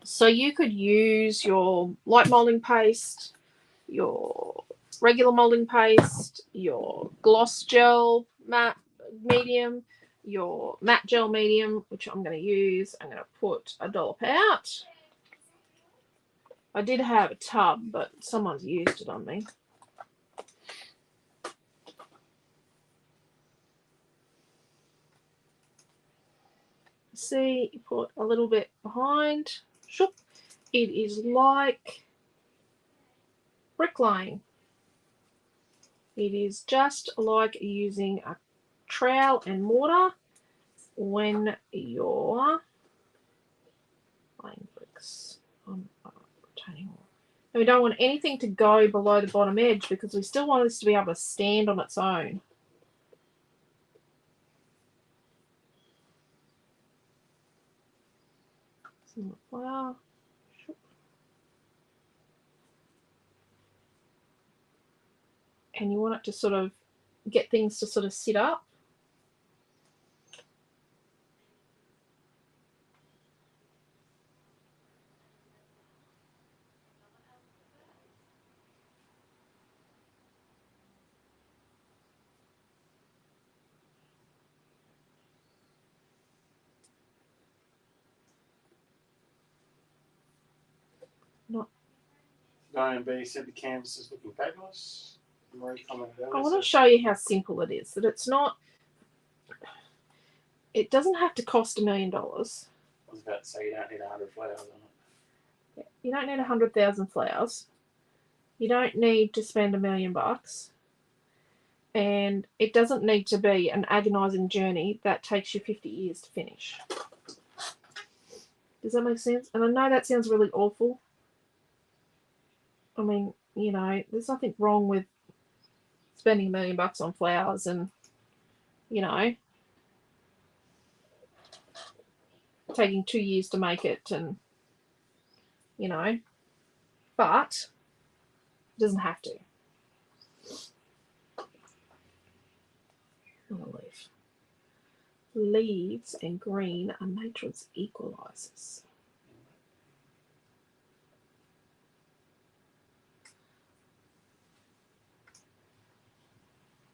So you could use your light molding paste, your regular molding paste, your gloss gel matte medium, your matte gel medium, which I'm going to use. I'm going to put a dollop out. I did have a tub, but someone's used it on me. See, you put a little bit behind. Shoop. It is like bricklaying. It is just like using a trowel and mortar when you're laying bricks on a retaining wall. And we don't want anything to go below the bottom edge because we still want this to be able to stand on its own. Some flour. And you want it to sort of get things to sort of sit up. Not. Diane B said the canvas is looking fabulous. I want to show you how simple it is. That it's not. It doesn't have to cost $1 million. was about to say you don't need 100 flowers on it. You don't need 100,000 flowers. You don't need to spend $1 million. And it doesn't need to be an agonizing journey that takes you 50 years to finish. Does that make sense? And I know that sounds really awful. I mean, you know, there's nothing wrong with spending $1 million on flowers and, you know, taking 2 years to make it and, you know, but it doesn't have to. Leaf. Leaves and green are nature's equalizers.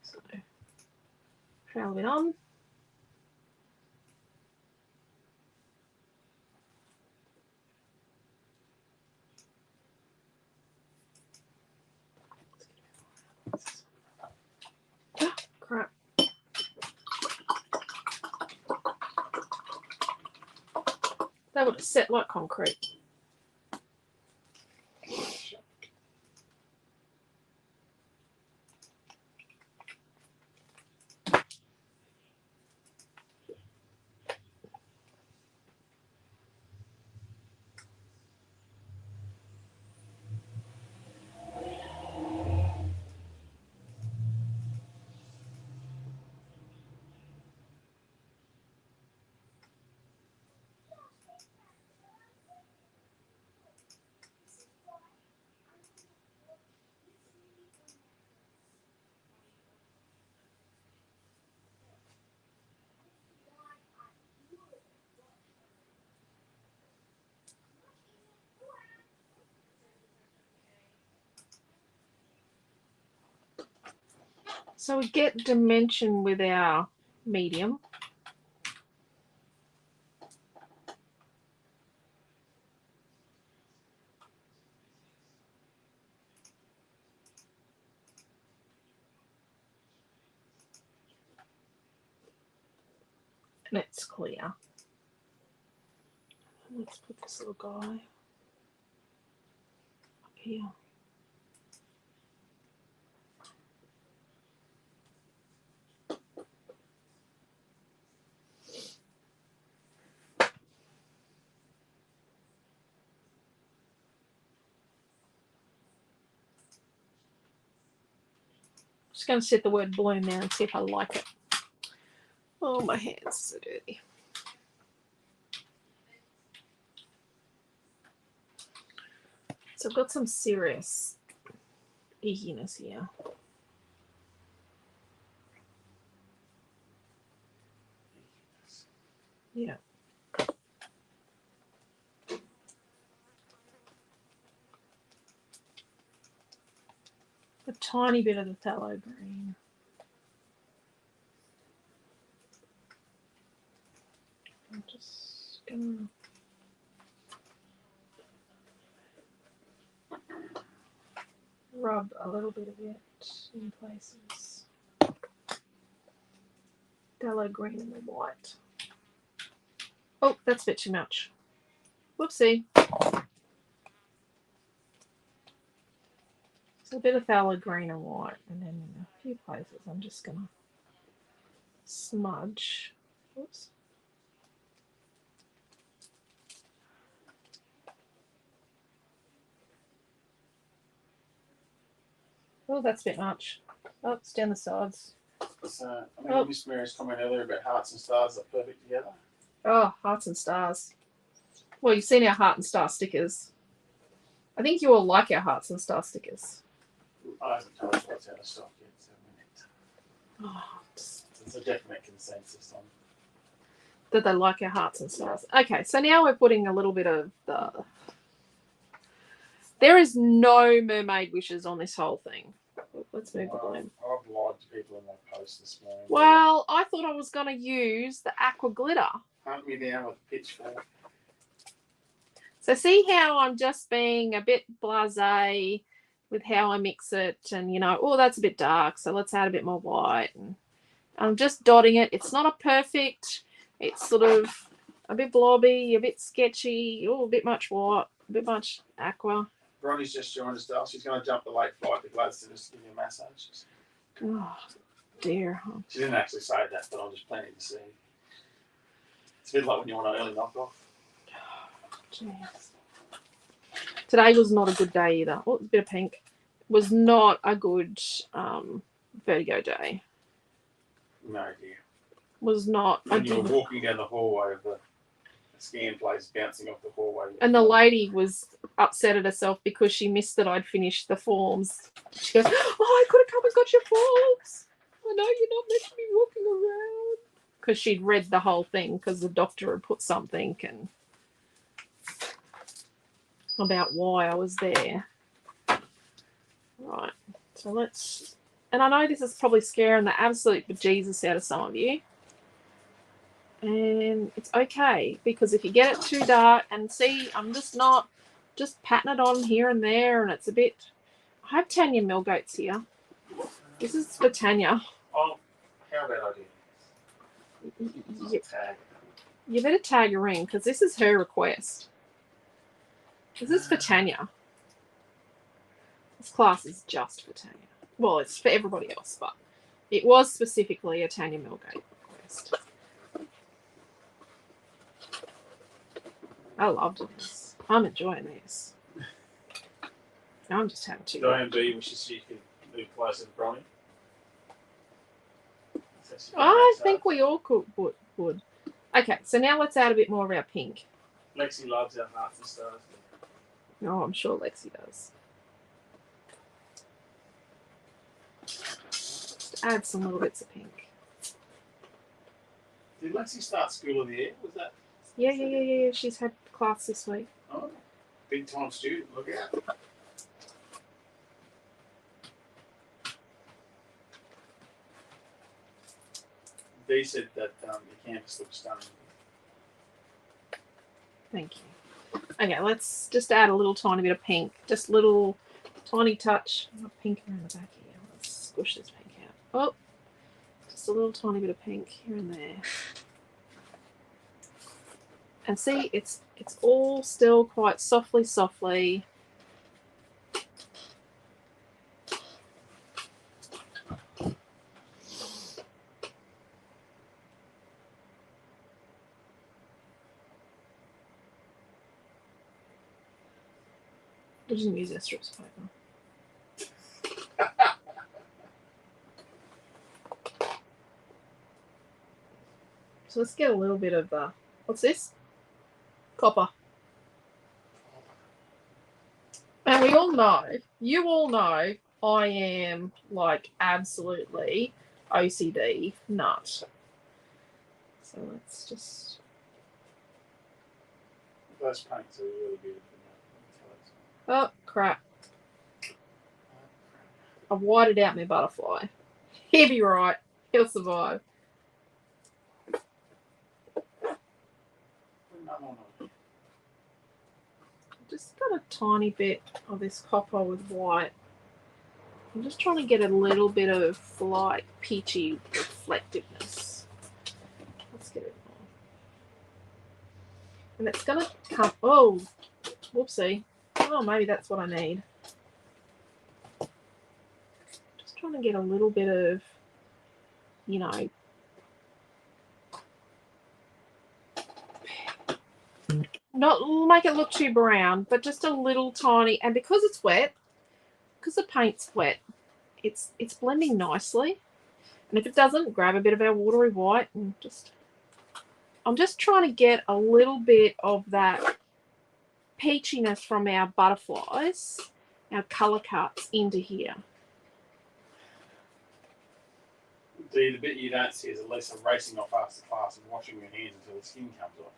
So, trail it on. Oh, crap. They would have set like concrete. So we get dimension with our medium. And it's clear. Let's put this little guy up here. Just going to set the word bloom there and see if I like it. Oh, my hands are so dirty. So I've got some serious ickiness here. Yeah. A tiny bit of the phthalo green. I'm just gonna rub a little bit of it in places. Phthalo green and the white. Oh, that's a bit too much. Whoopsie. So a bit of phthalo green and white, and then in a few places I'm just gonna smudge. Oops. Oh, that's a bit much. Oh, it's down the sides. So, I mean, Miss Mary's comment earlier about hearts and stars are perfect together. Oh, hearts and stars. Well, you've seen our heart and star stickers. I think you all like our hearts and star stickers. I haven't told us what's out of stock yet, so Oh, it's a definite consensus on that they like our hearts and stars. Okay, so now we're putting a little bit of the... There is no mermaid wishes on this whole thing. Let's move the bloom. I've lied to people in my post this morning. Well, I thought I was going to use the aqua glitter. Hunt me down with a pitchfork. So see how I'm just being a bit blasé with how I mix it, and you know, oh, that's a bit dark, so let's add a bit more white. And I'm just dotting it. It's not a perfect. It's sort of A bit blobby, a bit sketchy, a bit much white, a bit much aqua. Bronny's just joined us, Dale. She's going to jump the late flight to Gladstone just to give you a massage. Oh, dear. She didn't actually say that, but I'm just planning to see. It's a bit like when you want an early knockoff. Jeez. Today was not a good day either. Oh, a bit of pink. Was not a good vertigo day. No, dear. Was not. When you were walking down the hallway of the scan place, bouncing off the hallway. And the lady was upset at herself because she missed that I'd finished the forms. She goes, "Oh, I could have come and got your forms. I know you're not meant to be walking around." Because she'd read the whole thing because the doctor had put something and about why I was there. Right. So let's... And I know this is probably scaring the absolute bejesus out of some of you. And it's okay, because if you get it too dark, and see, I'm just not just patting it on here and there, and it's a bit... I have Tanya Milgoats here. This is for Tanya. Oh, how about I do? You better tag her in, because this is her request. This is for Tanya. This class is just for Tanya. Well, it's for everybody else, but it was specifically a Tanya Milgate request. I loved this. I'm enjoying this. I'm just having too much. Diane B wishes she could move closer to Bronny. I think we all would. Okay, so now let's add a bit more of our pink. Lexi loves our hearts and stars. Oh, I'm sure Lexi does. Just add some little bits of pink. Did Lexi start School of the Air? Was that? Yeah. She's had class this week. Oh, big time student. Look out. Dee said that your campus looks stunning. Thank you. Okay, let's just add a little tiny bit of pink. Just a little tiny touch of pink around the back here. Let's squish this pink out. Oh, just a little tiny bit of pink here and there. And see, it's all still quite softly. I didn't use that strips of paper. So let's get a little bit of what's this? Copper. And we all know, you all know, I am like absolutely OCD nut. So let's just... Those paints are really beautiful. Oh, crap. I've whited out my butterfly. He'll be right. He'll survive. Just got a tiny bit of this copper with white. I'm just trying to get a little bit of like peachy reflectiveness. Let's get it more. And it's going to come... Oh, whoopsie. Oh, maybe that's what I need. Just trying to get a little bit of, you know, not make it look too brown, but just a little tiny. And because it's wet, because the paint's wet, it's blending nicely. And if it doesn't, grab a bit of our watery white and just... I'm just trying to get a little bit of that peachiness from our butterflies, our colour cuts into here. The bit you don't see is Elisa racing off after class and washing her hands until the skin comes off.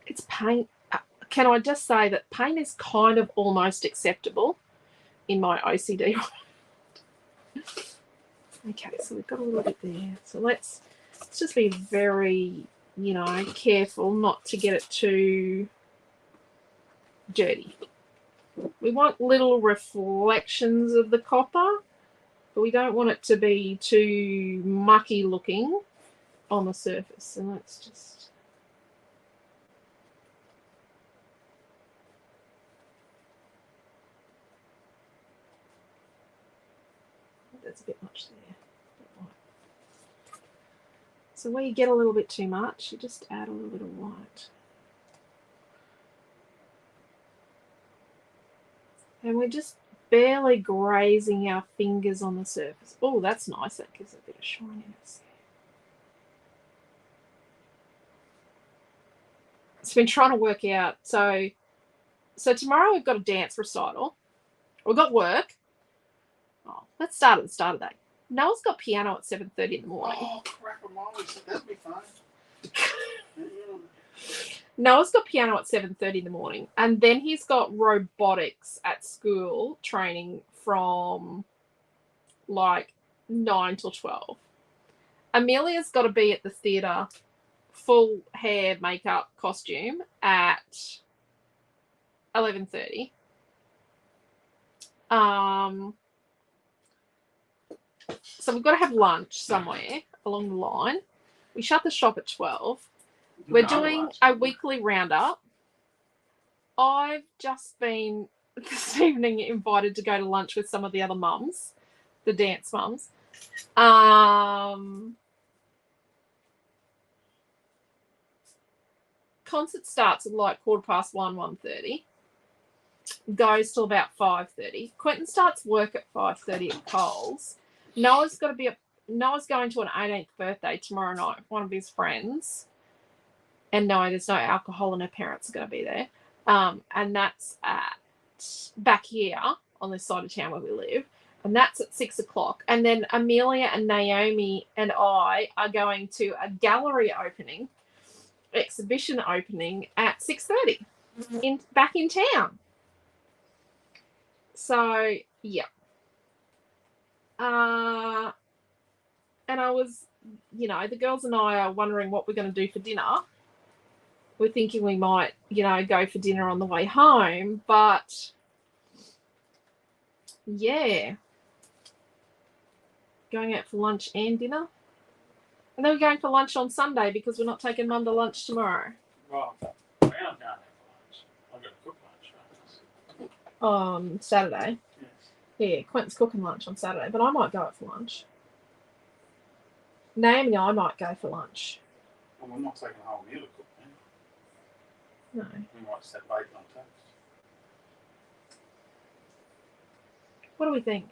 It's paint. Can I just say that paint is kind of almost acceptable in my OCD. Okay, so we've got a little bit there. So let's just be very, you know, careful not to get it too dirty. We want little reflections of the copper, but we don't want it to be too mucky looking on the surface. So let's just... That's a bit much there. So where you get a little bit too much, you just add a little bit of white. And we're just barely grazing our fingers on the surface. Oh, that's nice. That gives it a bit of shininess. It's been trying to work out. So tomorrow we've got a dance recital. We've got work. Oh, let's start at the start of the day. Noah's got piano at 7:30 in the morning. Oh, crap, that'd be fun. Noah's got piano at 7:30 in the morning, and then he's got robotics at school training from like 9 till 12. Amelia's got to be at the theatre, full hair, makeup, costume at 11:30. So we've got to have lunch somewhere along the line. We shut the shop at 12. We're doing a weekly roundup. I've just been this evening invited to go to lunch with some of the other mums, the dance mums. Concert starts at like 1:15, 1:30. Goes till about 5:30. Quentin starts work at 5:30 at Coles. Noah's going to an 18th birthday tomorrow night with one of his friends. And no, there's no alcohol and her parents are going to be there. And that's at back here on this side of town where we live. And that's at 6 o'clock. And then Amelia and Naomi and I are going to a gallery opening, exhibition opening at 6:30 back in town. So, yeah. And I was, the girls and I are wondering what we're going to do for dinner. We're thinking we might, go for dinner on the way home, but yeah. Going out for lunch and dinner. And then we're going for lunch on Sunday because we're not taking Mum to lunch tomorrow. Well, I'm going to have lunch. I'm going to cook lunch. On Saturday. Yes. Yeah, Quentin's cooking lunch on Saturday, but I might go out for lunch. Naomi and I might go for lunch. Well, we're not taking a whole meal to cook, then. No. We might set bacon on toast. What do we think?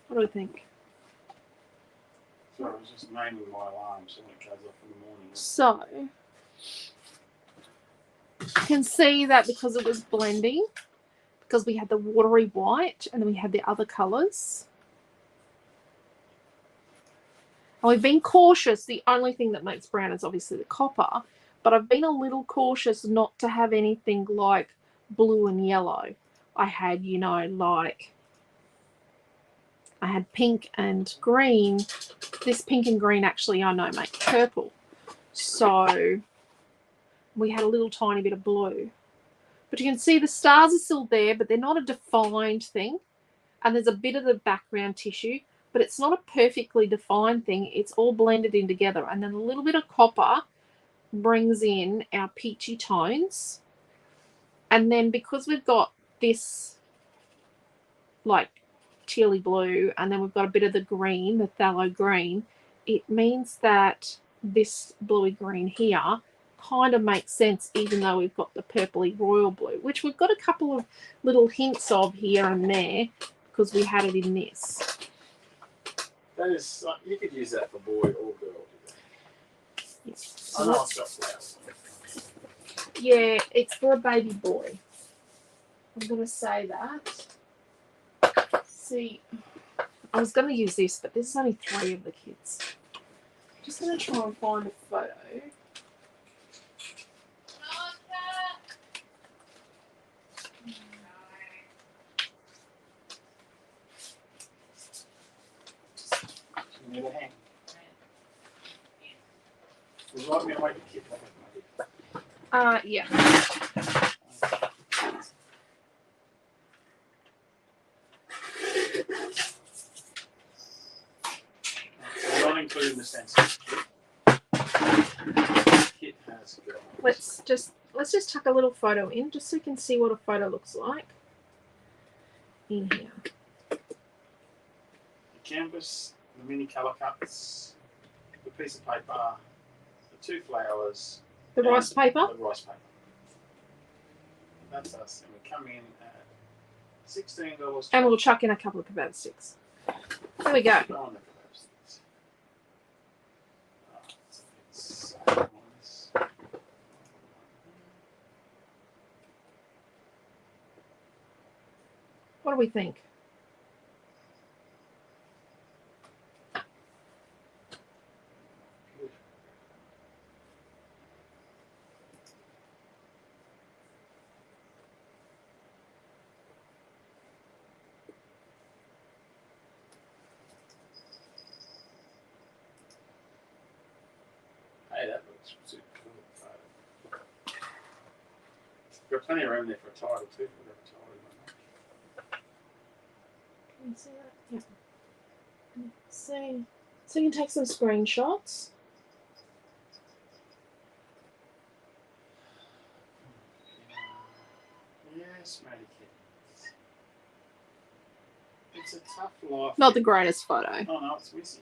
What do we think? So I was just naming my alarm so when it goes off in the morning. So, you can see that because it was blending, because we had the watery white and then we had the other colours. And we've been cautious. The only thing that makes brown is obviously the copper, but I've been a little cautious not to have anything like blue and yellow. I had, I had pink and green. This pink and green actually, I know, make purple. So we had a little tiny bit of blue. But you can see the stars are still there, but they're not a defined thing. And there's a bit of the background tissue, but it's not a perfectly defined thing. It's all blended in together. And then a little bit of copper brings in our peachy tones. And then because we've got this like tealy blue, and then we've got a bit of the green, the phthalo green, it means that this bluey green here kind of makes sense, even though we've got the purpley royal blue, which we've got a couple of little hints of here and there because we had it in this. That is, you could use that for boy or girl. Yes. So I know it's got flowers. Yeah, it's for a baby boy. I'm going to say that. See, I was going to use this, but there's only 3 of the kids. I'm just going to try and find a photo. Near the hand. Would you like me to make a kit? Yeah. in the sense of Kit has got. Let's just tuck a little photo in, just so you can see what a photo looks like in here. The canvas, the mini colour cuts, the piece of paper, the 2 flowers. The rice paper. The rice paper. That's us, and we come in at $16. And we'll chuck in a couple of kebab sticks. There we go. On the kebab sticks. It's nice. What do we think? Hey, that looks super cool. Got plenty of room there for a title too. For whatever title you want. Can you see that? Yeah. So you can take some screenshots. Yes, matey kittens. It's a tough life. Not the greatest photo. Oh no, it's whizzy.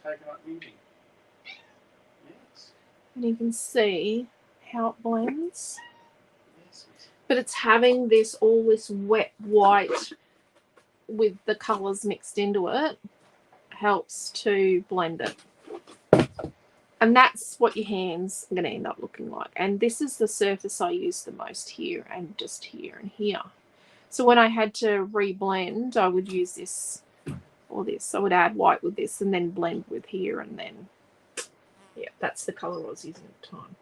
Taking up moving. Yes. And you can see how it blends. Yes. But it's having this wet white with the colours mixed into it helps to blend it. And that's what your hands are going to end up looking like. And this is the surface I use the most here and just here and here. So when I had to reblend, I would use this or this. I would add white with this and then blend with here, and then, yeah, that's the colour I was using at the time.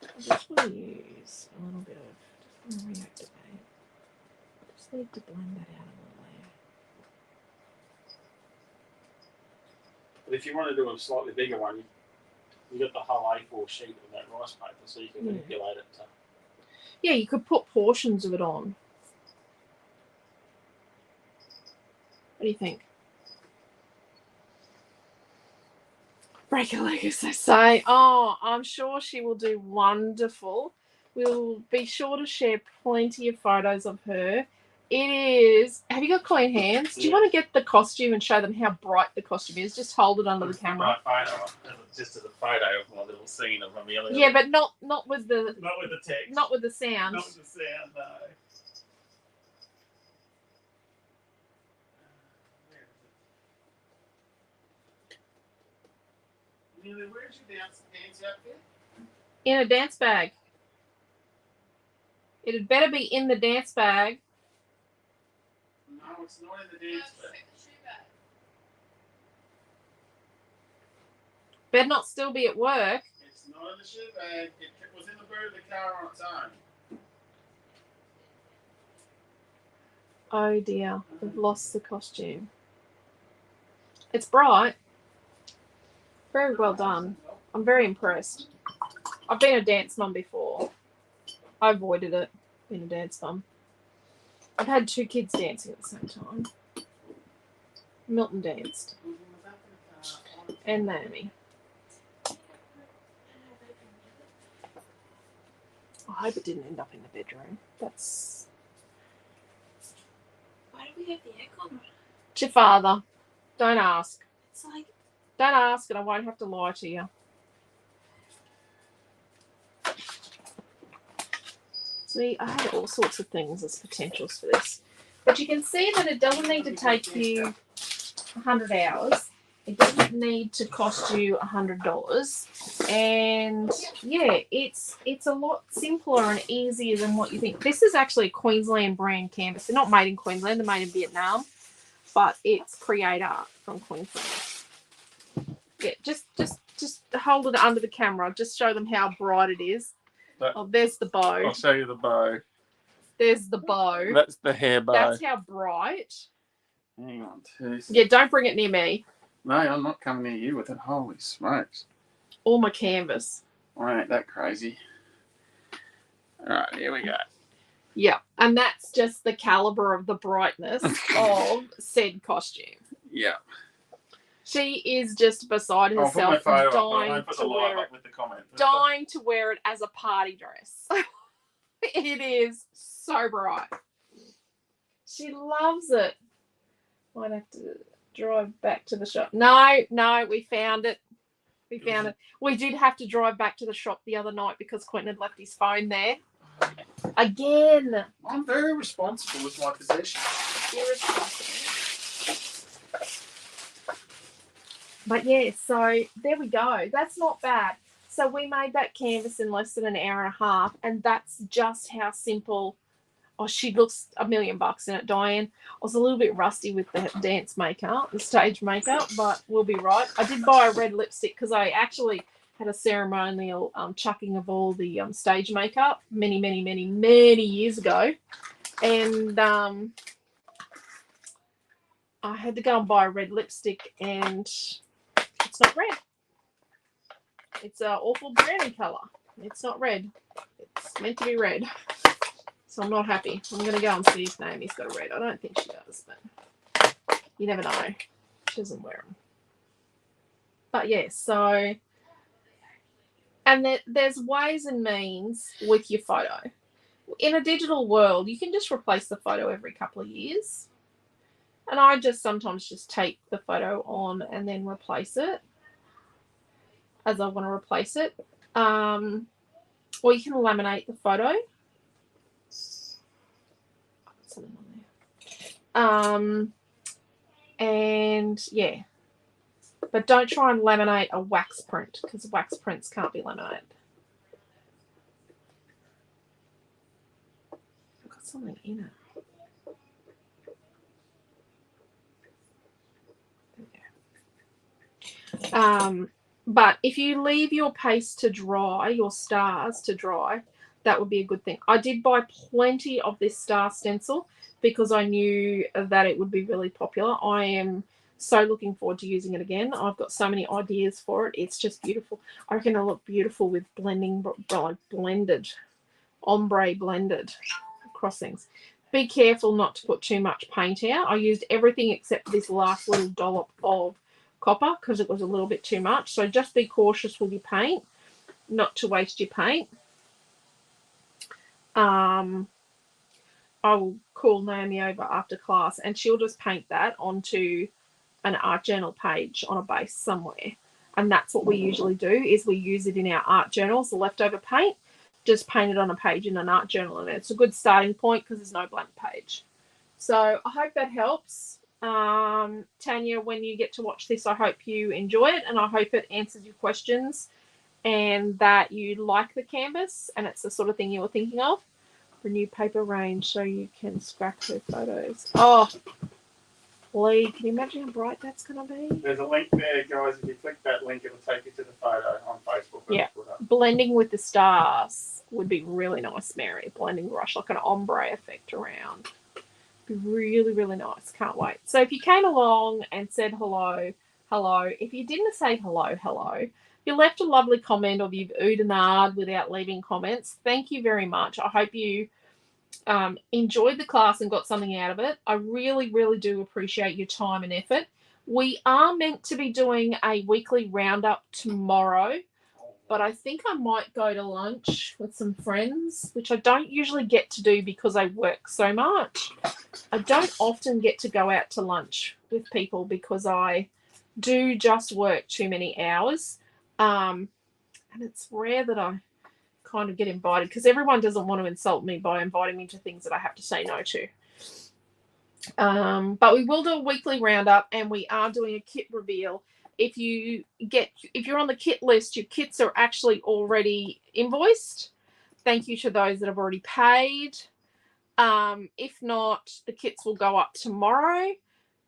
I just want to use a little bit of, just want to reactivate. Just need to blend that out a little there. But if you want to do a slightly bigger one, you got the whole A4 sheet of that rice paper, so you can manipulate it to. Yeah, you could put portions of it on. What do you think? Break a leg, as they say. Oh, I'm sure she will do wonderful. We'll be sure to share plenty of photos of her. It is. Have you got clean hands? Do you want to get the costume and show them how bright the costume is? Just hold it under the camera. Just as a photo of my little scene of Amelia. Yeah, but not with the Not with the text. not with the sound. Not with the sound, no. Amelia, where's your dance outfit? In a dance bag. It had better be in the dance bag. No, it's not in the dance bag. Better not still be at work. It's not in the shoe bag. It was in the boot of the car on its own. Oh dear, we've lost the costume. It's bright. Very well done. I'm very impressed. I've been a dance mum before. I avoided it, being a dance mum. I've had 2 kids dancing at the same time. Milton danced. And Naomi. I hope it didn't end up in the bedroom. That's... Why do we have the aircon on? It's your father. Don't ask. It's like... Don't ask and I won't have to lie to you. See, I had all sorts of things as potentials for this. But you can see that it doesn't need to take you 100 hours. It doesn't need to cost you $100. And yeah, it's a lot simpler and easier than what you think. This is actually a Queensland brand canvas. They're not made in Queensland, they're made in Vietnam. But it's Create Art from Queensland. Yeah, just hold it under the camera. Just show them how bright it is. Oh, there's the bow. I'll show you the bow. There's the bow. That's the hair bow. That's how bright. Hang on, too. Yeah, don't bring it near me. No, I'm not coming near you with it. Holy smokes. Or my canvas. I ain't that crazy. Alright, here we go. Yeah, and that's just the caliber of the brightness of said costume. Yeah. She is just beside I'll put my herself, photo up. I dying won't put the to live wear up with the comment. dying to wear it as a party dress. It is so bright. She loves it. Might have to drive back to the shop. No, we found it. We found it. We did have to drive back to the shop the other night because Quentin had left his phone there. Again. I'm very responsible with my possessions. Irresponsible. But yeah, so there we go. That's not bad. So we made that canvas in less than an hour and a half, and that's just how simple. Oh, she looks $1,000,000 in it, Diane. I was a little bit rusty with the dance makeup, the stage makeup, but we'll be right. I did buy a red lipstick because I actually had a ceremonial chucking of all the stage makeup many years ago, and I had to go and buy a red lipstick, and it's not red. It's an awful brownie colour. It's not red. It's meant to be red. So I'm not happy. I'm going to go and see if Naomi's got a red. I don't think she does, but you never know. She doesn't wear them. But yeah, so... And there's ways and means with your photo. In a digital world, you can just replace the photo every couple of years. And I just sometimes just take the photo on and then replace it as I want to replace it. Or you can laminate the photo. Something on there. And yeah. But don't try and laminate a wax print because wax prints can't be laminated. I've got something in it. But if you leave your paste to dry, your stars to dry, that would be a good thing. I did buy plenty of this star stencil because I knew that it would be really popular. I am so looking forward to using it again. I've got so many ideas for it. It's just beautiful. I reckon it'll look beautiful with blended, ombre blended crossings. Be careful not to put too much paint out. I used everything except this last little dollop of copper because it was a little bit too much. So just be cautious with your paint, not to waste your paint. I will call Naomi over after class and she'll just paint that onto an art journal page on a base somewhere. And that's what we usually do is we use it in our art journals, the leftover paint, just paint it on a page in an art journal. And it's a good starting point because there's no blank page. So I hope that helps. Tanya, when you get to watch this, I hope you enjoy it and I hope it answers your questions and that you like the canvas and it's the sort of thing you were thinking of. The new paper range so you can scrap her photos. Oh, Lee, can you imagine how bright that's going to be? There's a link there, guys. If you click that link, it'll take you to the photo on Facebook. Yeah, blending with the stars would be really nice, Mary. Blending brush, like an ombre effect around. Be really nice. Can't wait. So if you came along and said hello, if you didn't say hello, if you left a lovely comment or you've oohed and ahed without leaving comments, thank you very much. I hope you enjoyed the class and got something out of it. I really do appreciate your time and effort. We are meant to be doing a weekly roundup tomorrow, but I think I might go to lunch with some friends, which I don't usually get to do because I work so much. I don't often get to go out to lunch with people because I do just work too many hours. And it's rare that I kind of get invited because everyone doesn't want to insult me by inviting me to things that I have to say no to. But we will do a weekly roundup and we are doing a kit reveal. If you're on the kit list, your kits are actually already invoiced. Thank you to those that have already paid. If not, the kits will go up tomorrow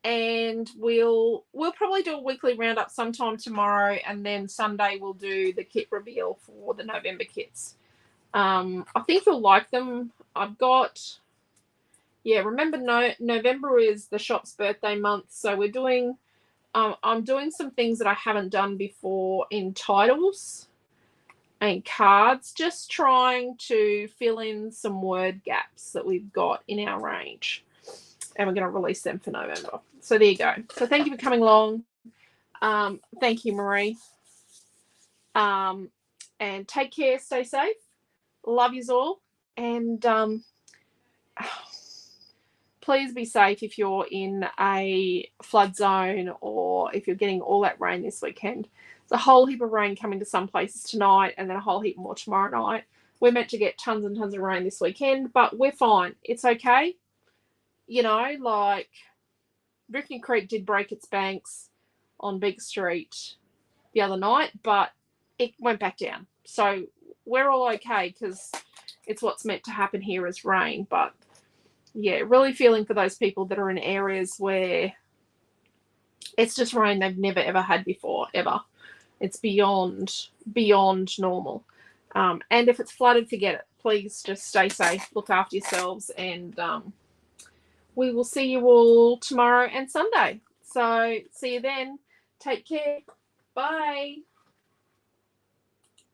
and we'll probably do a weekly roundup sometime tomorrow and then Sunday we'll do the kit reveal for the November kits. I think you'll like them. I've got, remember November is the shop's birthday month, so we're doing I'm doing some things that I haven't done before in titles and cards, just trying to fill in some word gaps that we've got in our range. and we're going to release them for November. So there you go. So thank you for coming along. Thank you, Marie. And take care. Stay safe. Love yous all. And please be safe if you're in a flood zone or if you're getting all that rain this weekend. There's a whole heap of rain coming to some places tonight and then a whole heap more tomorrow night. We're meant to get tons and tons of rain this weekend, but we're fine. It's okay. You know, like Rickney Creek did break its banks on Big Street the other night, but it went back down. So we're all okay because it's what's meant to happen here is rain. But yeah, really feeling for those people that are in areas where it's just rain they've never ever had before, ever. It's beyond normal. And if it's flooded, forget it. Please just stay safe, look after yourselves, and we will see you all tomorrow and Sunday. So see you then. Take care. Bye.